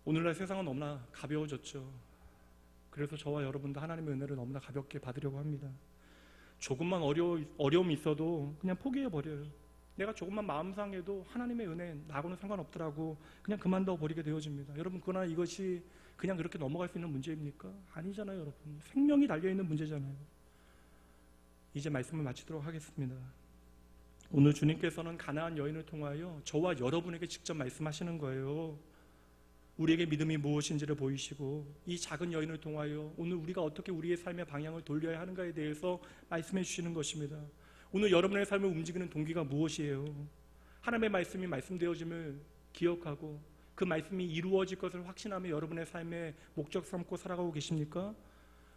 오늘날 세상은 너무나 가벼워졌죠. 그래서 저와 여러분도 하나님의 은혜를 너무나 가볍게 받으려고 합니다. 조금만 어려움이 있어도 그냥 포기해버려요. 내가 조금만 마음 상해도 하나님의 은혜 나하고는 상관없더라고 그냥 그만둬 버리게 되어집니다. 여러분, 그러나 이것이 그냥 그렇게 넘어갈 수 있는 문제입니까? 아니잖아요. 여러분, 생명이 달려있는 문제잖아요. 이제 말씀을 마치도록 하겠습니다. 오늘 주님께서는 가나안 여인을 통하여 저와 여러분에게 직접 말씀하시는 거예요. 우리에게 믿음이 무엇인지를 보이시고 이 작은 여인을 통하여 오늘 우리가 어떻게 우리의 삶의 방향을 돌려야 하는가에 대해서 말씀해 주시는 것입니다. 오늘 여러분의 삶을 움직이는 동기가 무엇이에요? 하나님의 말씀이 말씀되어짐을 기억하고 그 말씀이 이루어질 것을 확신하며 여러분의 삶의 목적 삼고 살아가고 계십니까?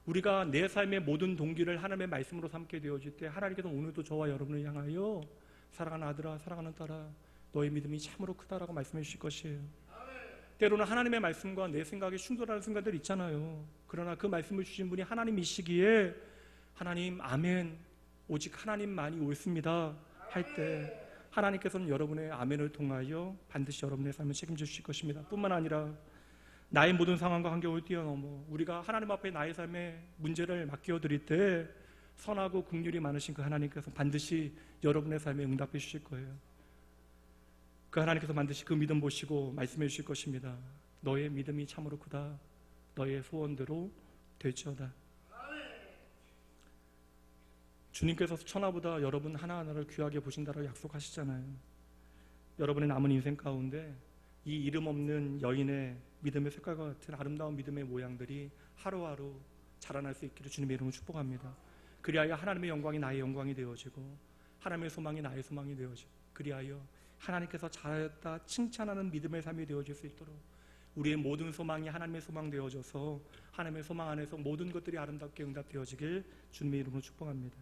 우리가 내 삶의 모든 동기를 하나님의 말씀으로 삼게 되어질 때 하나님께서 오늘도 저와 여러분을 향하여 사랑하는 아들아, 사랑하는 딸아, 너의 믿음이 참으로 크다라고 말씀해 주실 것이에요. 때로는 하나님의 말씀과 내 생각이 충돌하는 순간들 있잖아요. 그러나 그 말씀을 주신 분이 하나님이시기에 하나님 아멘, 오직 하나님만이 옳습니다 할 때 하나님께서는 여러분의 아멘을 통하여 반드시 여러분의 삶을 책임져 주실 것입니다. 뿐만 아니라 나의 모든 상황과 환경을 뛰어넘어 우리가 하나님 앞에 나의 삶의 문제를 맡겨드릴 때 선하고 긍휼이 많으신 그 하나님께서 반드시 여러분의 삶에 응답해 주실 거예요. 그 하나님께서 반드시 그 믿음 보시고 말씀해 주실 것입니다. 너의 믿음이 참으로 크다. 너의 소원대로 될지어다. 주님께서 천하보다 여러분 하나하나를 귀하게 보신다라고 약속하시잖아요. 여러분의 남은 인생 가운데 이 이름 없는 여인의 믿음의 색깔과 같은 아름다운 믿음의 모양들이 하루하루 자라날 수 있기를 주님의 이름으로 축복합니다. 그리하여 하나님의 영광이 나의 영광이 되어지고 하나님의 소망이 나의 소망이 되어지고 그리하여 하나님께서 잘하였다 칭찬하는 믿음의 삶이 되어질 수 있도록 우리의 모든 소망이 하나님의 소망 되어져서 하나님의 소망 안에서 모든 것들이 아름답게 응답되어지길 주님의 이름으로 축복합니다.